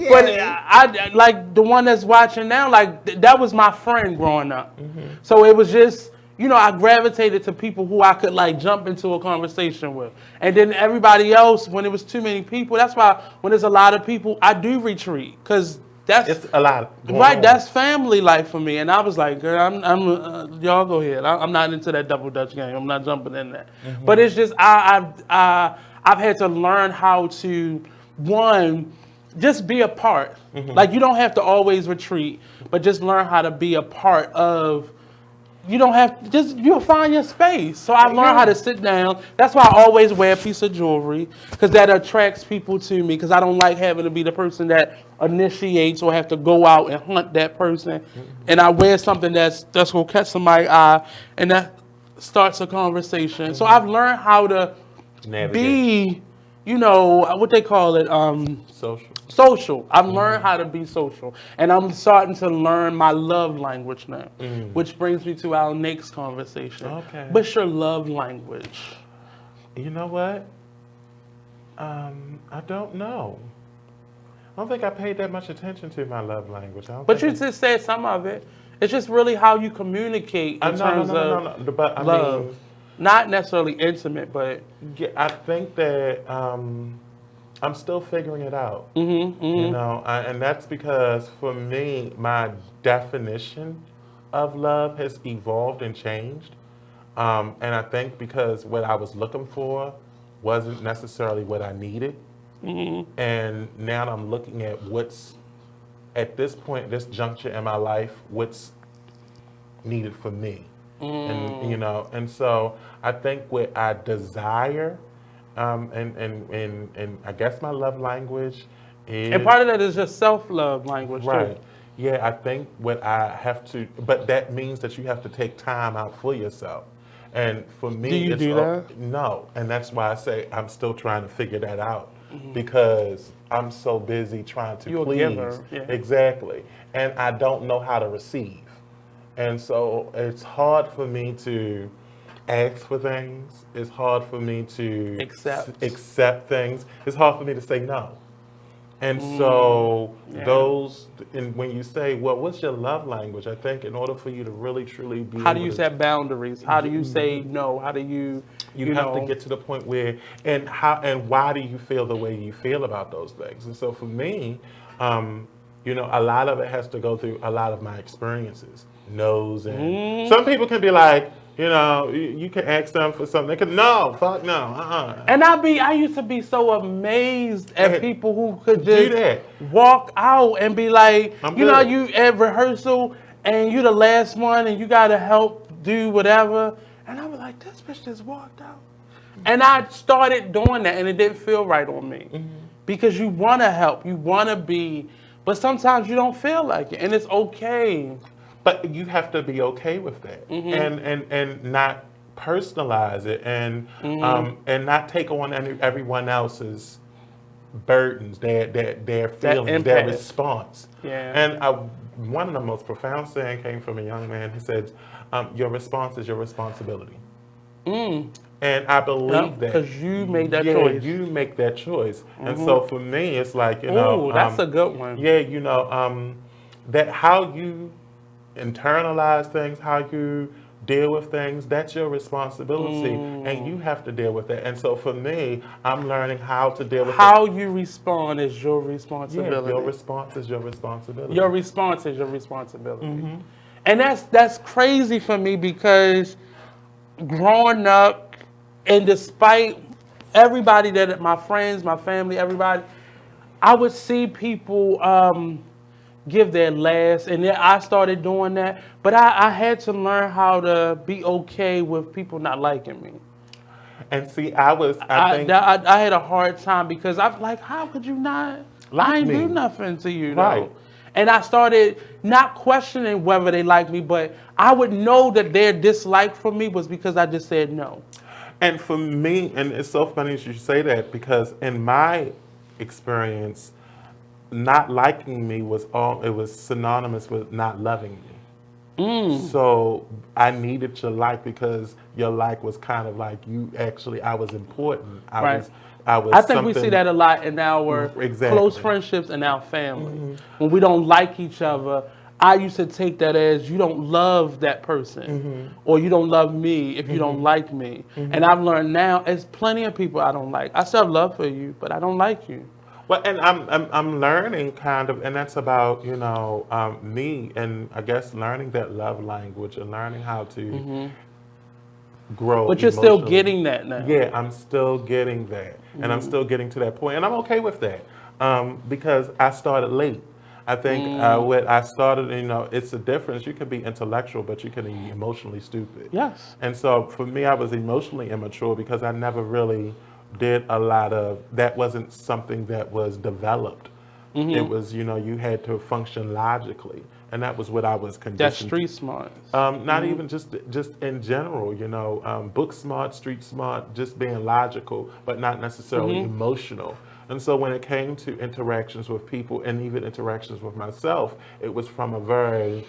Speaker 5: But I like the one that's watching now, like that was my friend growing up. So it was just, I gravitated to people who I could like jump into a conversation with. And then everybody else, when it was too many people, that's why when there's a lot of people, I do retreat. Because it's
Speaker 6: a lot.
Speaker 5: Right, that's family life for me. And I was like, girl, I'm y'all go ahead. I'm not into that double dutch game. I'm not jumping in that. But it's just I've had to learn how to just be a part. Like you don't have to always retreat, but just learn how to be a part of. You don't have to you'll find your space. So I learned how to sit down. That's why I always wear a piece of jewelry because that attracts people to me because I don't like having to be the person that initiates or have to go out and hunt that person. And I wear something that's going to catch somebody's eye and that starts a conversation. So I've learned how to be, what they call it, social. I've learned how to be social. And I'm starting to learn my love language now, which brings me to our next conversation.
Speaker 6: Okay.
Speaker 5: What's your love language?
Speaker 6: You know what? I don't know. I don't think I paid that much attention to my love language.
Speaker 5: But you just said some of it. It's just really how you communicate in terms of
Speaker 6: But I
Speaker 5: love.
Speaker 6: mean,
Speaker 5: not necessarily intimate, but...
Speaker 6: Yeah, I think that I'm still figuring it out. And that's because for me, my definition of love has evolved and changed. And I think because what I was looking for wasn't necessarily what I needed. And now I'm looking at what's, at this point, this juncture in my life, what's needed for me. And so I think what I desire, and I guess my love language is...
Speaker 5: And part of that is just self-love language,
Speaker 6: right.
Speaker 5: too.
Speaker 6: Yeah, I think what I have to... But that means that you have to take time out for yourself. And for me...
Speaker 5: Do you do that?
Speaker 6: No. And that's why I say I'm still trying to figure that out. Because I'm so busy trying to
Speaker 5: You're
Speaker 6: please.
Speaker 5: a giver. Yeah.
Speaker 6: Exactly. And I don't know how to receive. And so it's hard for me to ask for things. It's hard for me to accept things. It's hard for me to say no. And so and when you say, well, what's your love language? I think in order for you to really, truly be
Speaker 5: How do you set boundaries? How do you say no? How do you...
Speaker 6: You have to get to the point where, and why do you feel the way you feel about those things? And so for me, a lot of it has to go through a lot of my experiences. No's and some people can be like, you can ask them for something. They can, no, fuck no,
Speaker 5: And I used to be so amazed at people who could just walk out and be like, you at rehearsal and you the last one and you gotta help do whatever. And I was like, this bitch just walked out. And I started doing that and it didn't feel right on me. Because you wanna help, you wanna be, but sometimes you don't feel like it and it's okay.
Speaker 6: But you have to be okay with that, and not personalize it, and not take on everyone else's burdens, their feelings, their
Speaker 5: impact.
Speaker 6: response.
Speaker 5: Yeah.
Speaker 6: And one of the most profound saying came from a young man. He said, "Your response is your responsibility." And I believe that
Speaker 5: because you made that choice.
Speaker 6: you make that choice. And so for me, it's like
Speaker 5: Ooh, that's a good one.
Speaker 6: Yeah, that how you internalize things, how you deal with things, that's your responsibility, and you have to deal with it. And so for me, I'm learning how to deal with
Speaker 5: how you respond is your responsibility.
Speaker 6: Yeah, your response is your responsibility.
Speaker 5: Your response is your responsibility. And that's crazy for me because growing up, and despite everybody that my friends, my family, everybody, I would see people give their last, and then I started doing that. But I had to learn how to be okay with people not liking me.
Speaker 6: And see, I
Speaker 5: had a hard time because I'm like, how could you not? I ain't do nothing to you, though. And I started not questioning whether they like me, but I would know that their dislike for me was because I just said no.
Speaker 6: And for me, and it's so funny you should say that, because in my experience, not liking me was synonymous with not loving me. So I needed your like, because your like was kind of like I was important. I
Speaker 5: think we see that a lot in our close friendships and our family. When we don't like each other, I used to take that as you don't love that person, or you don't love me if you don't like me. And I've learned now, there's plenty of people I don't like. I still have love for you, but I don't like you.
Speaker 6: Well, and I'm learning kind of, and that's about me, and I guess learning that love language and learning how to grow.
Speaker 5: But you're still getting that now.
Speaker 6: Yeah, I'm still getting that, and I'm still getting to that point, and I'm okay with that because I started late. I think when I started, it's a difference. You can be intellectual, but you can be emotionally stupid.
Speaker 5: Yes.
Speaker 6: And so for me, I was emotionally immature because I never really did a lot of, that wasn't something that was developed. It was, you had to function logically. And that was what I was conditioned.
Speaker 5: That's street smart.
Speaker 6: Not even just in general, book smart, street smart, just being logical, but not necessarily emotional. And so when it came to interactions with people and even interactions with myself, it was from a very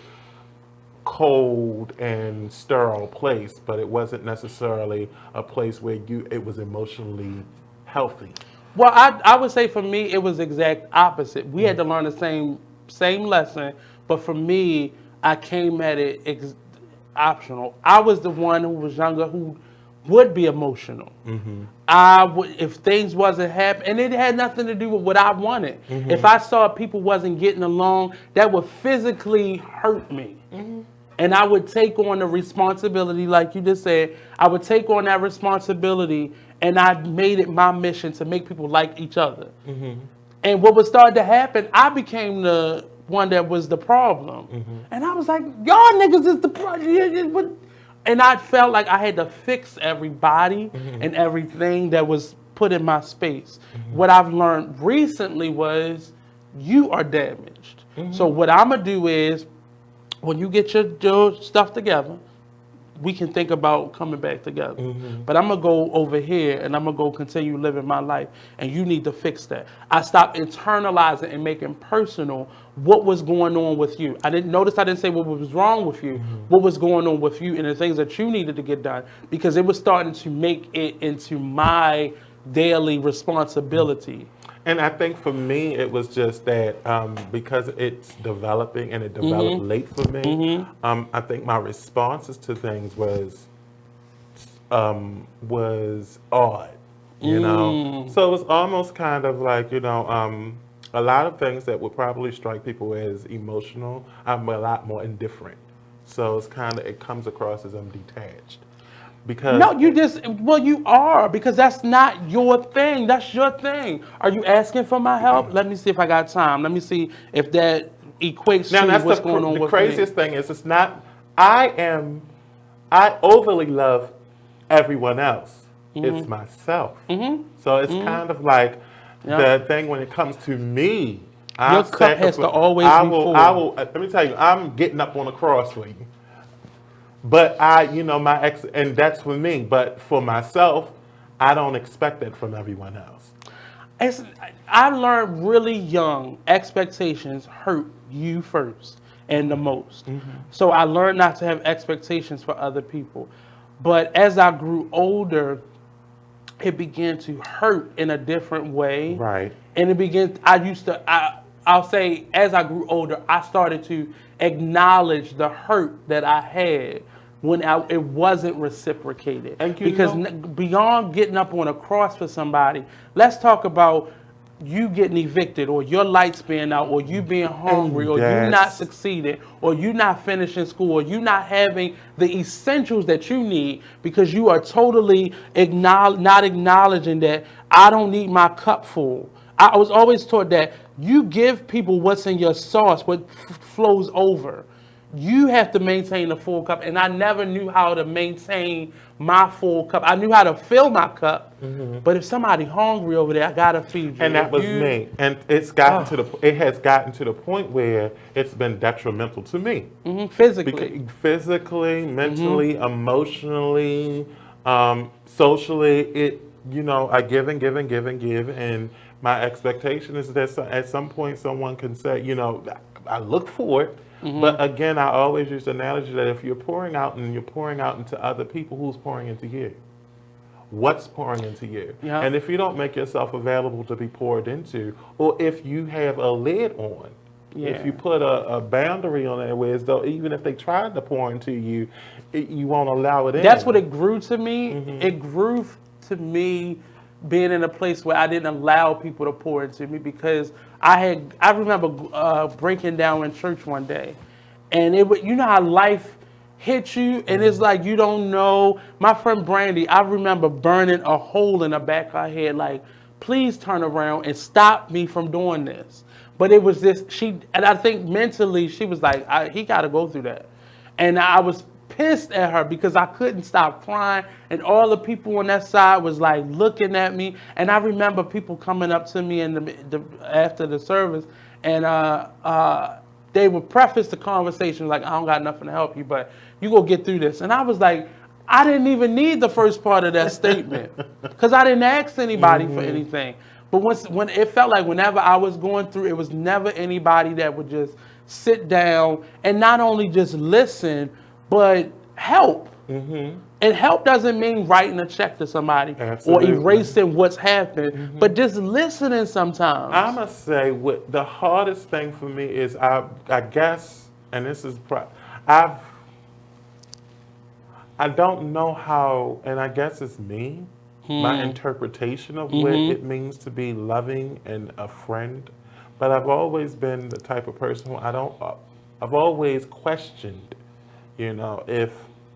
Speaker 6: cold and sterile place, but it wasn't necessarily a place where it was emotionally healthy.
Speaker 5: Well, I would say for me, it was exact opposite. We had to learn the same lesson, but for me, I came at it optional. I was the one who was younger who would be emotional. I would, if things wasn't happening, and it had nothing to do with what I wanted. If I saw people wasn't getting along, that would physically hurt me. And I would take on the responsibility, like you just said, I would take on that responsibility, and I made it my mission to make people like each other. And what was starting to happen, I became the one that was the problem. And I was like, y'all niggas is the problem. And I felt like I had to fix everybody and everything that was put in my space. What I've learned recently was you are damaged. So what I'm going to do is, when you get your stuff together, we can think about coming back together. But I'm going to go over here and I'm going to go continue living my life. And you need to fix that. I stopped internalizing and making personal what was going on with you. I didn't say what was wrong with you, what was going on with you and the things that you needed to get done, because it was starting to make it into my daily responsibility.
Speaker 6: And I think for me, it was just that because it's developing and it developed late for me, I think my responses to things was odd, So it was almost kind of like, a lot of things that would probably strike people as emotional, I'm a lot more indifferent. So it comes across as I'm detached. Because
Speaker 5: no, you are, because that's not your thing. That's your thing. Are you asking for my help? Let me see if I got time. Let me see if that equates to what's going on with me.
Speaker 6: The craziest thing is, it's not, I overly love everyone else. It's myself. So it's kind of like the thing when it comes to me,
Speaker 5: Your cup has to always be full.
Speaker 6: Let me tell you, I'm getting up on the cross for you. But and that's for me. But for myself, I don't expect that from everyone else.
Speaker 5: I learned really young, expectations hurt you first and the most. So I learned not to have expectations for other people. But as I grew older, it began to hurt in a different way.
Speaker 6: Right.
Speaker 5: And I'll say, as I grew older, I started to acknowledge the hurt that I had when it wasn't reciprocated. Because beyond getting up on a cross for somebody, let's talk about you getting evicted, or your lights being out, or you being hungry, or you not succeeding, or you not finishing school, or you not having the essentials that you need, because you are totally not acknowledging that I don't need my cup full. I was always taught that you give people what's in your sauce, what flows over. You have to maintain a full cup, and I never knew how to maintain my full cup. I knew how to fill my cup, but if somebody hungry over there, I gotta feed you.
Speaker 6: And that was me. And it has gotten to the point where it's been detrimental to me.
Speaker 5: Physically,
Speaker 6: mentally, emotionally, socially. I give and give and give and give, and my expectation is that at some point someone can say, I look for it. But again, I always use the analogy that if you're pouring out and you're pouring out into other people, who's pouring into you? What's pouring into you?
Speaker 5: Yeah.
Speaker 6: And if you don't make yourself available to be poured into, or if you have a lid on, if you put a boundary on it, where as though even if they tried to pour into you, you won't allow it in.
Speaker 5: That's what it grew to me. It grew to me being in a place where I didn't allow people to pour into me, because I remember breaking down in church one day, and how life hits you, and it's like you don't know. My friend Brandy, I remember burning a hole in the back of her head, like, please turn around and stop me from doing this. But it was this, and I think mentally she was like, he got to go through that. And I was pissed at her because I couldn't stop crying, and all the people on that side was like looking at me. And I remember people coming up to me after the service, and they would preface the conversation like, I don't got nothing to help you, but you go get through this. And I was like, I didn't even need the first part of that statement, because I didn't ask anybody for anything. But when it felt like whenever I was going through, it was never anybody that would just sit down and not only just listen, but help. And help doesn't mean writing a check to somebody or erasing what's happened, but just listening sometimes.
Speaker 6: I must say, what the hardest thing for me is, I guess, and this is, I don't know how, and I guess it's me, my interpretation of what it means to be loving and a friend. But I've always been the type of person who I've always questioned, if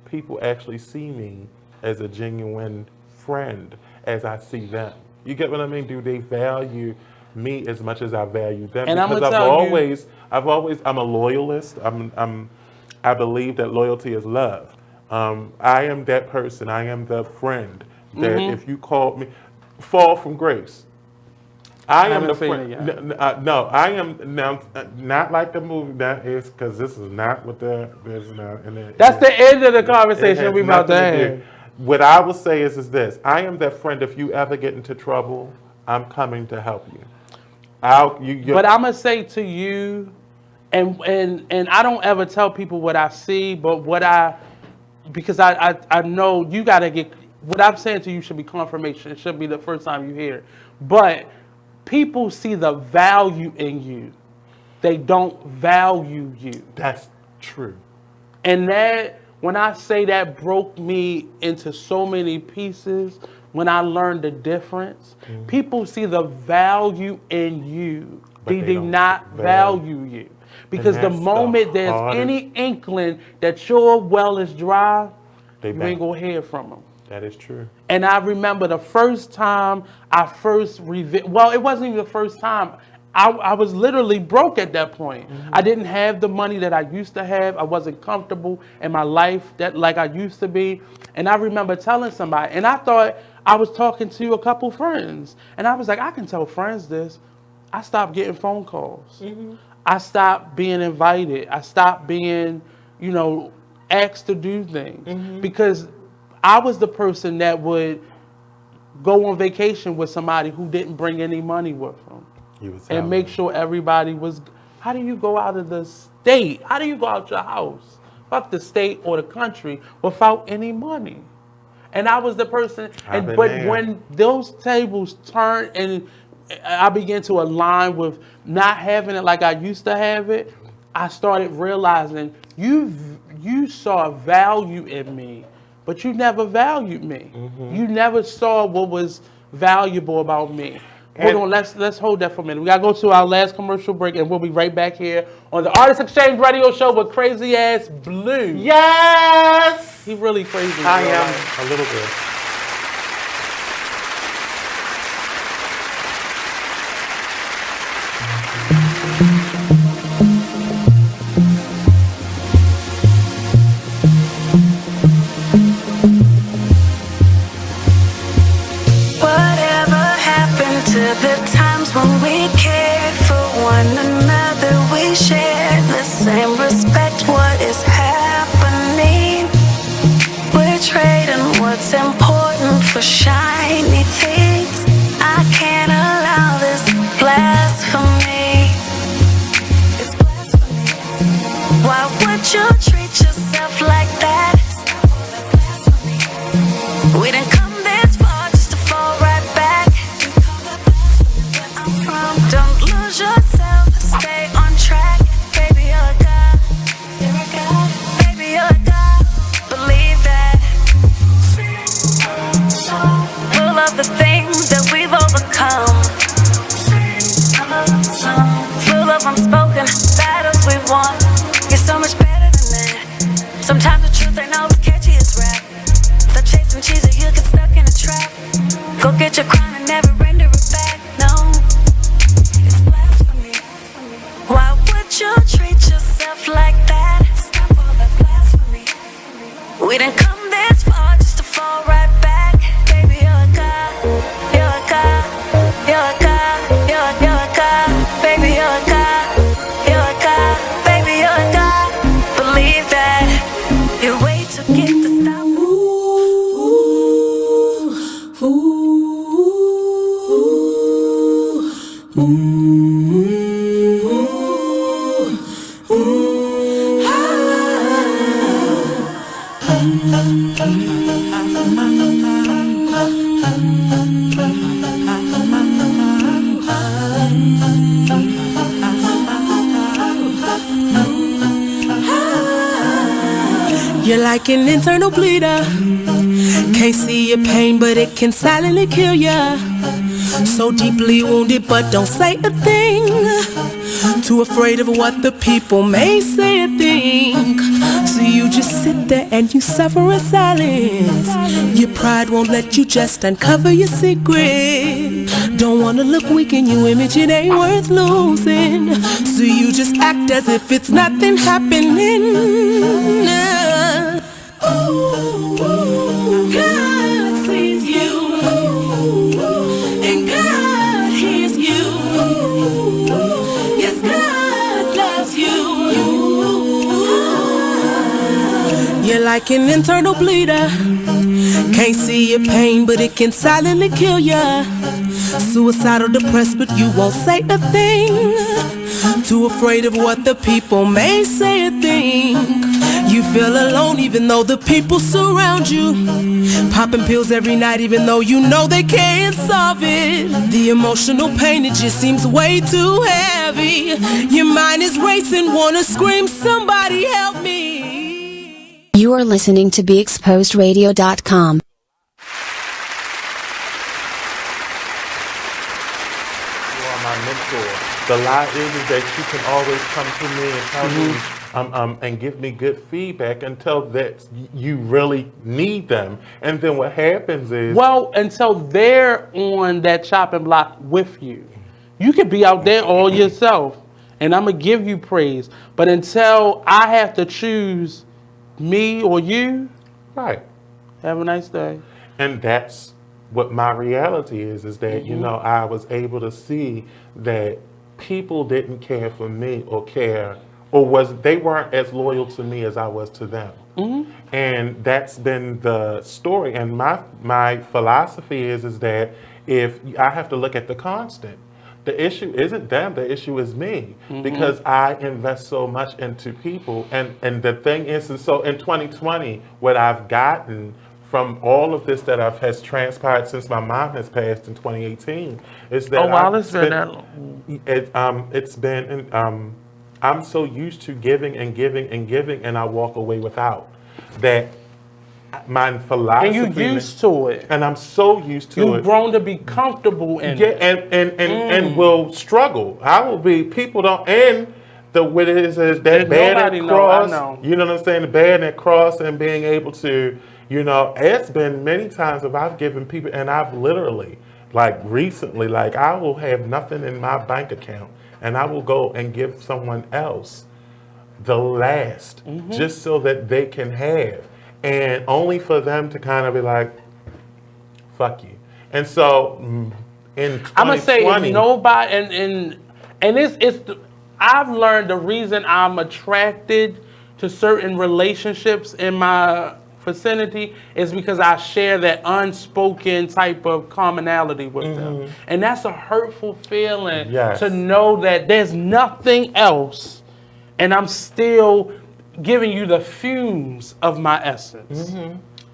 Speaker 6: people actually see me as a genuine friend as I see them. You get what I mean? Do they value me as much as I value them?
Speaker 5: And
Speaker 6: because I'm a loyalist. I believe that loyalty is love. I am that person. I am the friend that if you called me, fall from grace. I am the friend. No, I am now not like the movie. That is because this is not what there's now.
Speaker 5: That's the end of the conversation we about to have.
Speaker 6: What I will say is this: I am that friend. If you ever get into trouble, I'm coming to help you.
Speaker 5: But I'm gonna say to you, and I don't ever tell people what I see, but because I know you gotta get. What I'm saying to you should be confirmation. It should be the first time you hear it. But people see the value in you. They don't value you.
Speaker 6: That's true.
Speaker 5: And that, when I say that broke me into so many pieces, when I learned the difference, people see the value in you. They do not value you. Because the moment there's any inkling that your well is dry, you ain't gonna hear from them.
Speaker 6: That is true.
Speaker 5: And I remember the first time I first it wasn't even the first time. I was literally broke at that point. I didn't have the money that I used to have. I wasn't comfortable in my life like I used to be. And I remember telling somebody, and I thought I was talking to a couple friends. And I was like, I can tell friends this. I stopped getting phone calls. I stopped being invited. I stopped being, asked to do things because I was the person that would go on vacation with somebody who didn't bring any money with them and make sure everybody was. How do you go out of the state? How do you go out your house, fuck the state or the country, without any money? And I was the person. But when those tables turned and I began to align with not having it like I used to have it, I started realizing you saw value in me, but you never valued me. You never saw what was valuable about me. Hold on, let's hold that for a minute. We gotta go to our last commercial break, and we'll be right back here on the Artist Exchange Radio Show with crazy ass Bleu.
Speaker 6: Yes,
Speaker 5: he really crazy.
Speaker 6: I am a little bit.
Speaker 11: The times when we cared for one another, we shared the same respect. What is happening? We're trading what's important for shiny things. I can't allow this blasphemy. It's blasphemy. Why would you treat yourself like that? We didn't come this far just to fall right back. Don't lose yourself, stay on track. Baby, you're a god. You're a god. Baby, you're a god. Believe that. Full of the things that we've overcome. Full of unspoken battles we won. You're so much better than that. Sometimes the truth ain't always catchy as rap. Stop chasing cheese or you get stuck in a trap. Go get your crown and never render it back. No. Why would you treat yourself like that? Stop all that blasphemy. We didn't come this far just to fall right back. Baby, you're a god. You're a god. You're a god. You're a god. Baby, you're a god. You're a god. Baby, you're a god. Believe that. You're way too gifted to stop. You're like an internal bleeder. Can't see your pain, but it can silently kill ya. So deeply wounded, but don't say a thing. Too afraid of what the people may say or think. So you just sit there and you suffer in silence. Your pride won't let you just uncover your secret. Don't wanna look weak in your image, it ain't worth losing. So you just act as if it's nothing happening. God sees you, and God hears you. Yes, God loves you. You're like an internal bleeder. Can't see your pain, but it can silently kill ya. Suicidal, depressed, but you won't say a thing. Too afraid of what the people may say or think. You feel alone even though the people surround you. Popping pills every night even though you know they can't solve it. The emotional pain, it just seems way too heavy. Your mind is racing, wanna scream, somebody help me.
Speaker 2: You are listening to BeExposedRadio.com.
Speaker 6: You are my mentor. The lie is that you can always come to me and tell me and give me good feedback until that you really need them. And then what happens is...
Speaker 5: Well, until they're on that chopping block with you. You could be out there all yourself, and I'm going to give you praise. But until I have to choose me or you...
Speaker 6: Right.
Speaker 5: Have a nice day.
Speaker 6: And that's what my reality is that, you know, I was able to see that people didn't care for me or they weren't as loyal to me as I was to them. And that's been the story. And my philosophy is that if I have to look at the constant, the issue isn't them, the issue is me, because I invest so much into people. And the thing is, and so in 2020, what I've gotten from all of this that has transpired since my mom has passed in 2018 is that I'm so used to giving and giving and giving, and I walk away without that. My philosophy,
Speaker 5: and you're used to it,
Speaker 6: and I'm so used to it.
Speaker 5: You've grown to be comfortable in it,
Speaker 6: and will struggle. I will be. People don't. And what it is that bad at cross. You know what I'm saying? The bad at cross and being able to, you know, it's been many times that I've given people, and I've literally, like recently, like I will have nothing in my bank account, and I will go and give someone else the last, just so that they can have. And only for them to kind of be like, fuck you. And so in 2020,
Speaker 5: I'm gonna say if nobody and I've learned the reason I'm attracted to certain relationships in my vicinity is because I share that unspoken type of commonality with them. And that's a hurtful feeling to know that there's nothing else and I'm still giving you the fumes of my essence.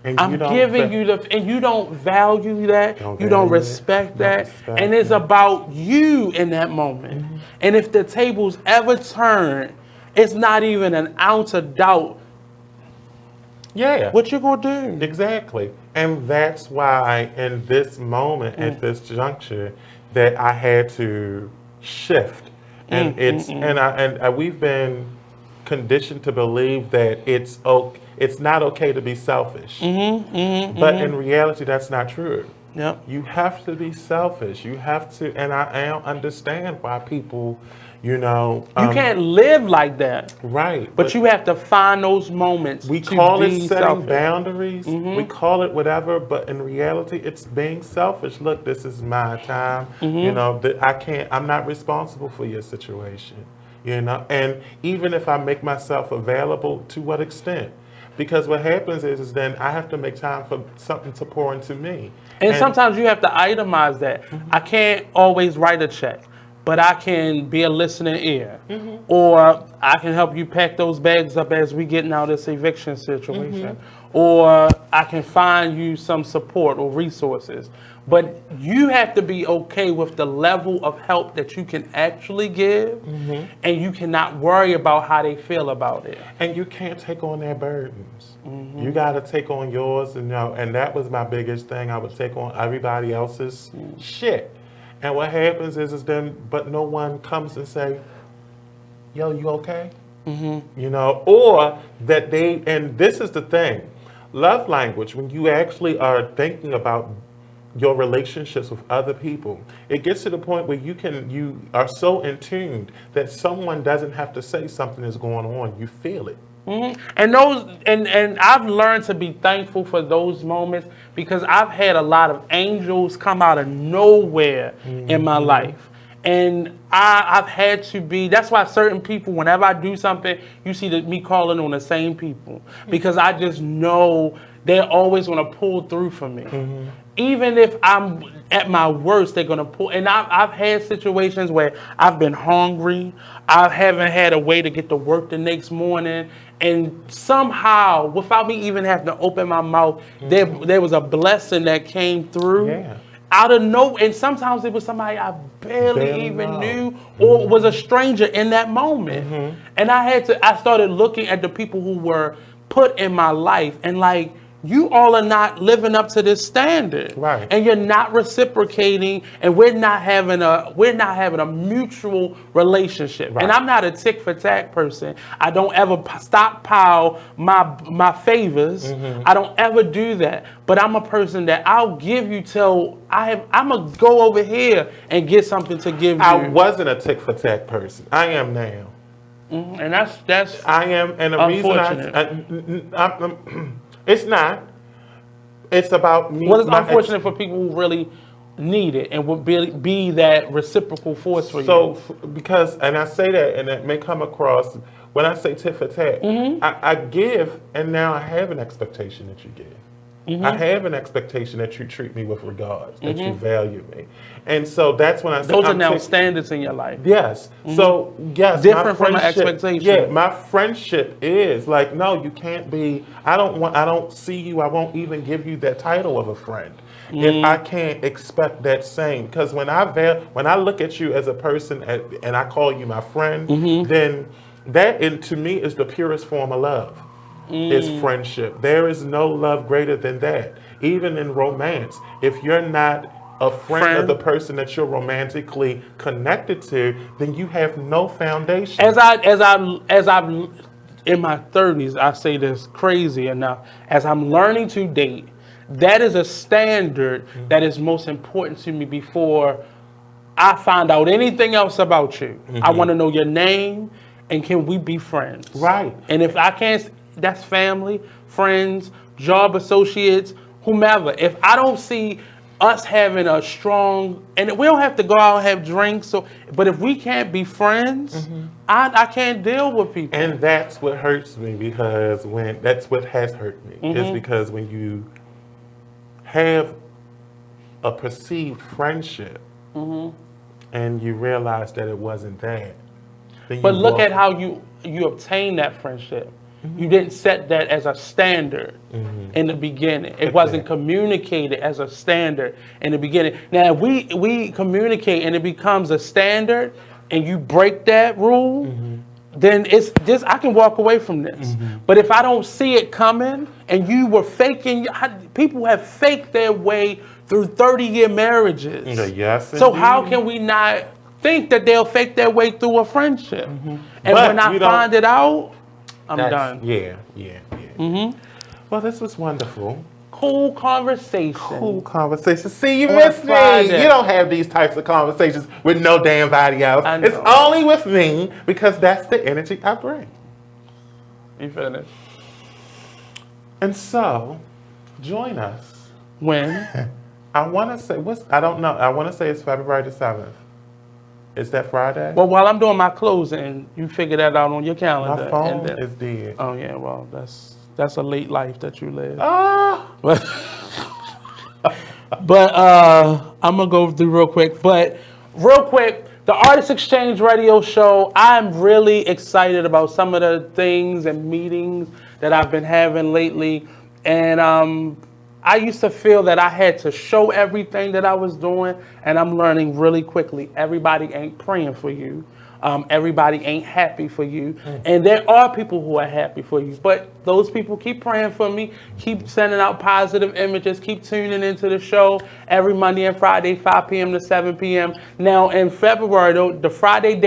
Speaker 5: I'm giving you and you don't value that, you don't respect that, and it's about you in that moment. And if the tables ever turn, it's not even an ounce of doubt. What you gonna do?
Speaker 6: Exactly. And that's why in this moment, at this juncture, that I had to shift. And we've been conditioned to believe that it's not okay to be selfish. But in reality, that's not true. You have to be selfish. You have to, and I don't understand why people, you know.
Speaker 5: You can't live like that.
Speaker 6: Right.
Speaker 5: But you have to find those moments.
Speaker 6: We call it setting boundaries. We call it whatever, but in reality, it's being selfish. Look, this is my time. You know, I'm not responsible for your situation. You know, and even if I make myself available, to what extent? Because what happens is then I have to make time for something to pour into me.
Speaker 5: And sometimes you have to itemize that. I can't always write a check, but I can be a listening ear. Or I can help you pack those bags up as we getting out of this eviction situation. Or I can find you some support or resources. But you have to be okay with the level of help that you can actually give, and you cannot worry about how they feel about it.
Speaker 6: And you can't take on their burdens. You got to take on yours, and that was my biggest thing. I would take on everybody else's shit. And what happens is then, but no one comes and say, yo, you okay? You know, or that and this is the thing, love language, when you actually are thinking about your relationships with other people, it gets to the point where you are so in tune that someone doesn't have to say something is going on. You feel it.
Speaker 5: And I've learned to be thankful for those moments because I've had a lot of angels come out of nowhere in my life. And I've had to be, that's why certain people, whenever I do something, you see me calling on the same people. Because I just know they're always going to pull through for me. Even if I'm at my worst, they're going to pull. And I've had situations where I've been hungry. I haven't had a way to get to work the next morning. And somehow, without me even having to open my mouth, there was a blessing that came through. Out of nowhere. And sometimes it was somebody I barely even knew or was a stranger in that moment. And I started looking at the people who were put in my life and like, you all are not living up to this standard, and you're not reciprocating, and we're not having a mutual relationship. And I'm not a tick for tack person. I don't ever stockpile my favors. I don't ever do that. But I'm a person that I'll give you till I'm gonna go over here and get something to give you.
Speaker 6: I wasn't a tick for tack person. I am now.
Speaker 5: And that's
Speaker 6: I am, and the reason it's not. It's about me.
Speaker 5: Well, it's unfortunate for people who really need it and would be that reciprocal force for you.
Speaker 6: So, because, and I say that, and it may come across, when I say tit for tat, I give, and now I have an expectation that you give. I have an expectation that you treat me with regard, that you value me. And so that's when I say...
Speaker 5: Those are now standards in your life.
Speaker 6: Yes. So, yes.
Speaker 5: Different from an expectation.
Speaker 6: Yeah, my friendship is like, no, you can't be... I don't see you, I won't even give you that title of a friend. If I can't expect that same, because when I look at you as a person and I call you my friend, then that to me is the purest form of love. Is friendship. There is no love greater than that. Even in romance, if you're not a friend of the person that you're romantically connected to, then you have no foundation.
Speaker 5: As I'm in my 30s, I say this crazy enough. As I'm learning to date, that is a standard that is most important to me before I find out anything else about you. I want to know your name and can we be friends?
Speaker 6: Right.
Speaker 5: And if I can't, that's family, friends, job associates, whomever. If I don't see us having a strong, and we don't have to go out and have drinks, but if we can't be friends, I can't deal with people.
Speaker 6: And that's what hurts me, because that's what has hurt me, is because when you have a perceived friendship and you realize that it wasn't that.
Speaker 5: But look at how you obtained that friendship. You didn't set that as a standard in the beginning. It wasn't communicated as a standard in the beginning. Now, if we communicate and it becomes a standard and you break that rule, then it's just, I can walk away from this. But if I don't see it coming and you were faking, people have faked their way through 30-year marriages.
Speaker 6: Yes,
Speaker 5: so how can we not think that they'll fake their way through a friendship? And
Speaker 6: But
Speaker 5: when I find it out, I'm done.
Speaker 6: Yeah. Well, this was wonderful.
Speaker 5: Cool conversation.
Speaker 6: See, you missed me. You don't have these types of conversations with no damn body else. It's only with me, because that's the energy I bring.
Speaker 5: You finished.
Speaker 6: And so, join us.
Speaker 5: When?
Speaker 6: I want to say, I don't know. I want to say it's February the 7th. Is that Friday?
Speaker 5: Well, while I'm doing my closing, you figure that out on your calendar.
Speaker 6: My phone is dead.
Speaker 5: Oh yeah, well that's a late life that you live. But I'm gonna go through real quick. But real quick, the Artist Exchange Radio Show. I'm really excited about some of the things and meetings that I've been having lately, and I used to feel that I had to show everything that I was doing, and I'm learning really quickly. Everybody ain't praying for you. Everybody ain't happy for you. And there are people who are happy for you, but those people keep praying for me, keep sending out positive images, keep tuning into the show every Monday and Friday, 5 p.m. to 7 p.m. Now in February, though, the Friday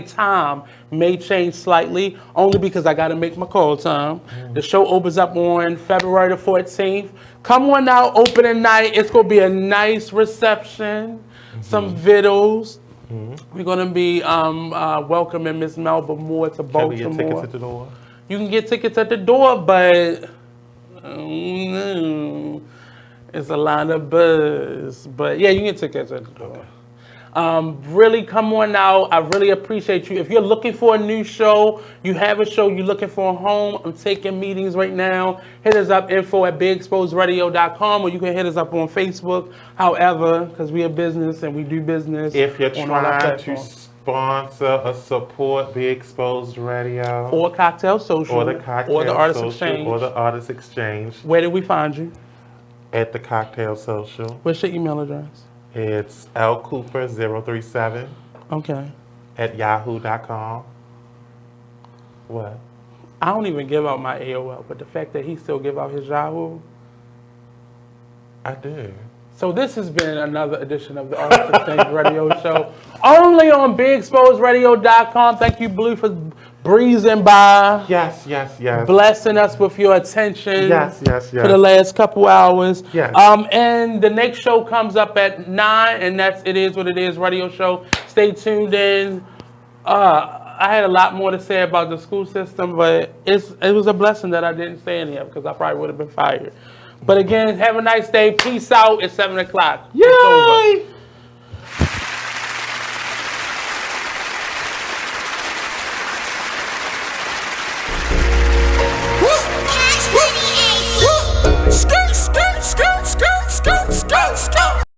Speaker 5: time may change slightly, only because I got to make my call time. The show opens up on February the 14th. Come on out, opening night. It's going to be a nice reception, some vittles. We're going to be welcoming Miss Melba Moore to Baltimore.
Speaker 6: Can we get tickets at the door?
Speaker 5: You can get tickets at the door, but no, it's a lot of buzz. But yeah, you can get tickets at the door. Really come on out. I really appreciate you. If you're looking for a new show, you have a show, you're looking for a home, I'm taking meetings right now. Hit us up, info@beexposedradio.com, or you can hit us up on Facebook. However, because we are business and we do business.
Speaker 6: If you're trying to sponsor or support Be Exposed Radio,
Speaker 5: or Cocktail Social,
Speaker 6: or the Cocktail
Speaker 5: or the Artist
Speaker 6: Social,
Speaker 5: Exchange,
Speaker 6: or the Artist Exchange.
Speaker 5: Where did we find you?
Speaker 6: At the Cocktail Social.
Speaker 5: What's your email address?
Speaker 6: It's lcooper037.
Speaker 5: Okay.
Speaker 6: At yahoo.com. What?
Speaker 5: I don't even give out my AOL, but the fact that he still give out his Yahoo.
Speaker 6: I do.
Speaker 5: So this has been another edition of the Artist Exchange Radio Show, only on BigExposedRadio.com. Thank you, Bleu, for breezing by.
Speaker 6: Yes.
Speaker 5: Blessing us with your attention.
Speaker 6: Yes.
Speaker 5: For the last couple hours.
Speaker 6: Yes.
Speaker 5: And the next show comes up at 9, and that's It Is What It Is radio show. Stay tuned in. I had a lot more to say about the school system, but it was a blessing that I didn't say any of, because I probably would have been fired. But again, have a nice day. Peace out. It's 7 o'clock.
Speaker 6: Yay!
Speaker 5: It's over.
Speaker 11: Skirt, skirt, skirt, skirt, skirt, skirt, skirt.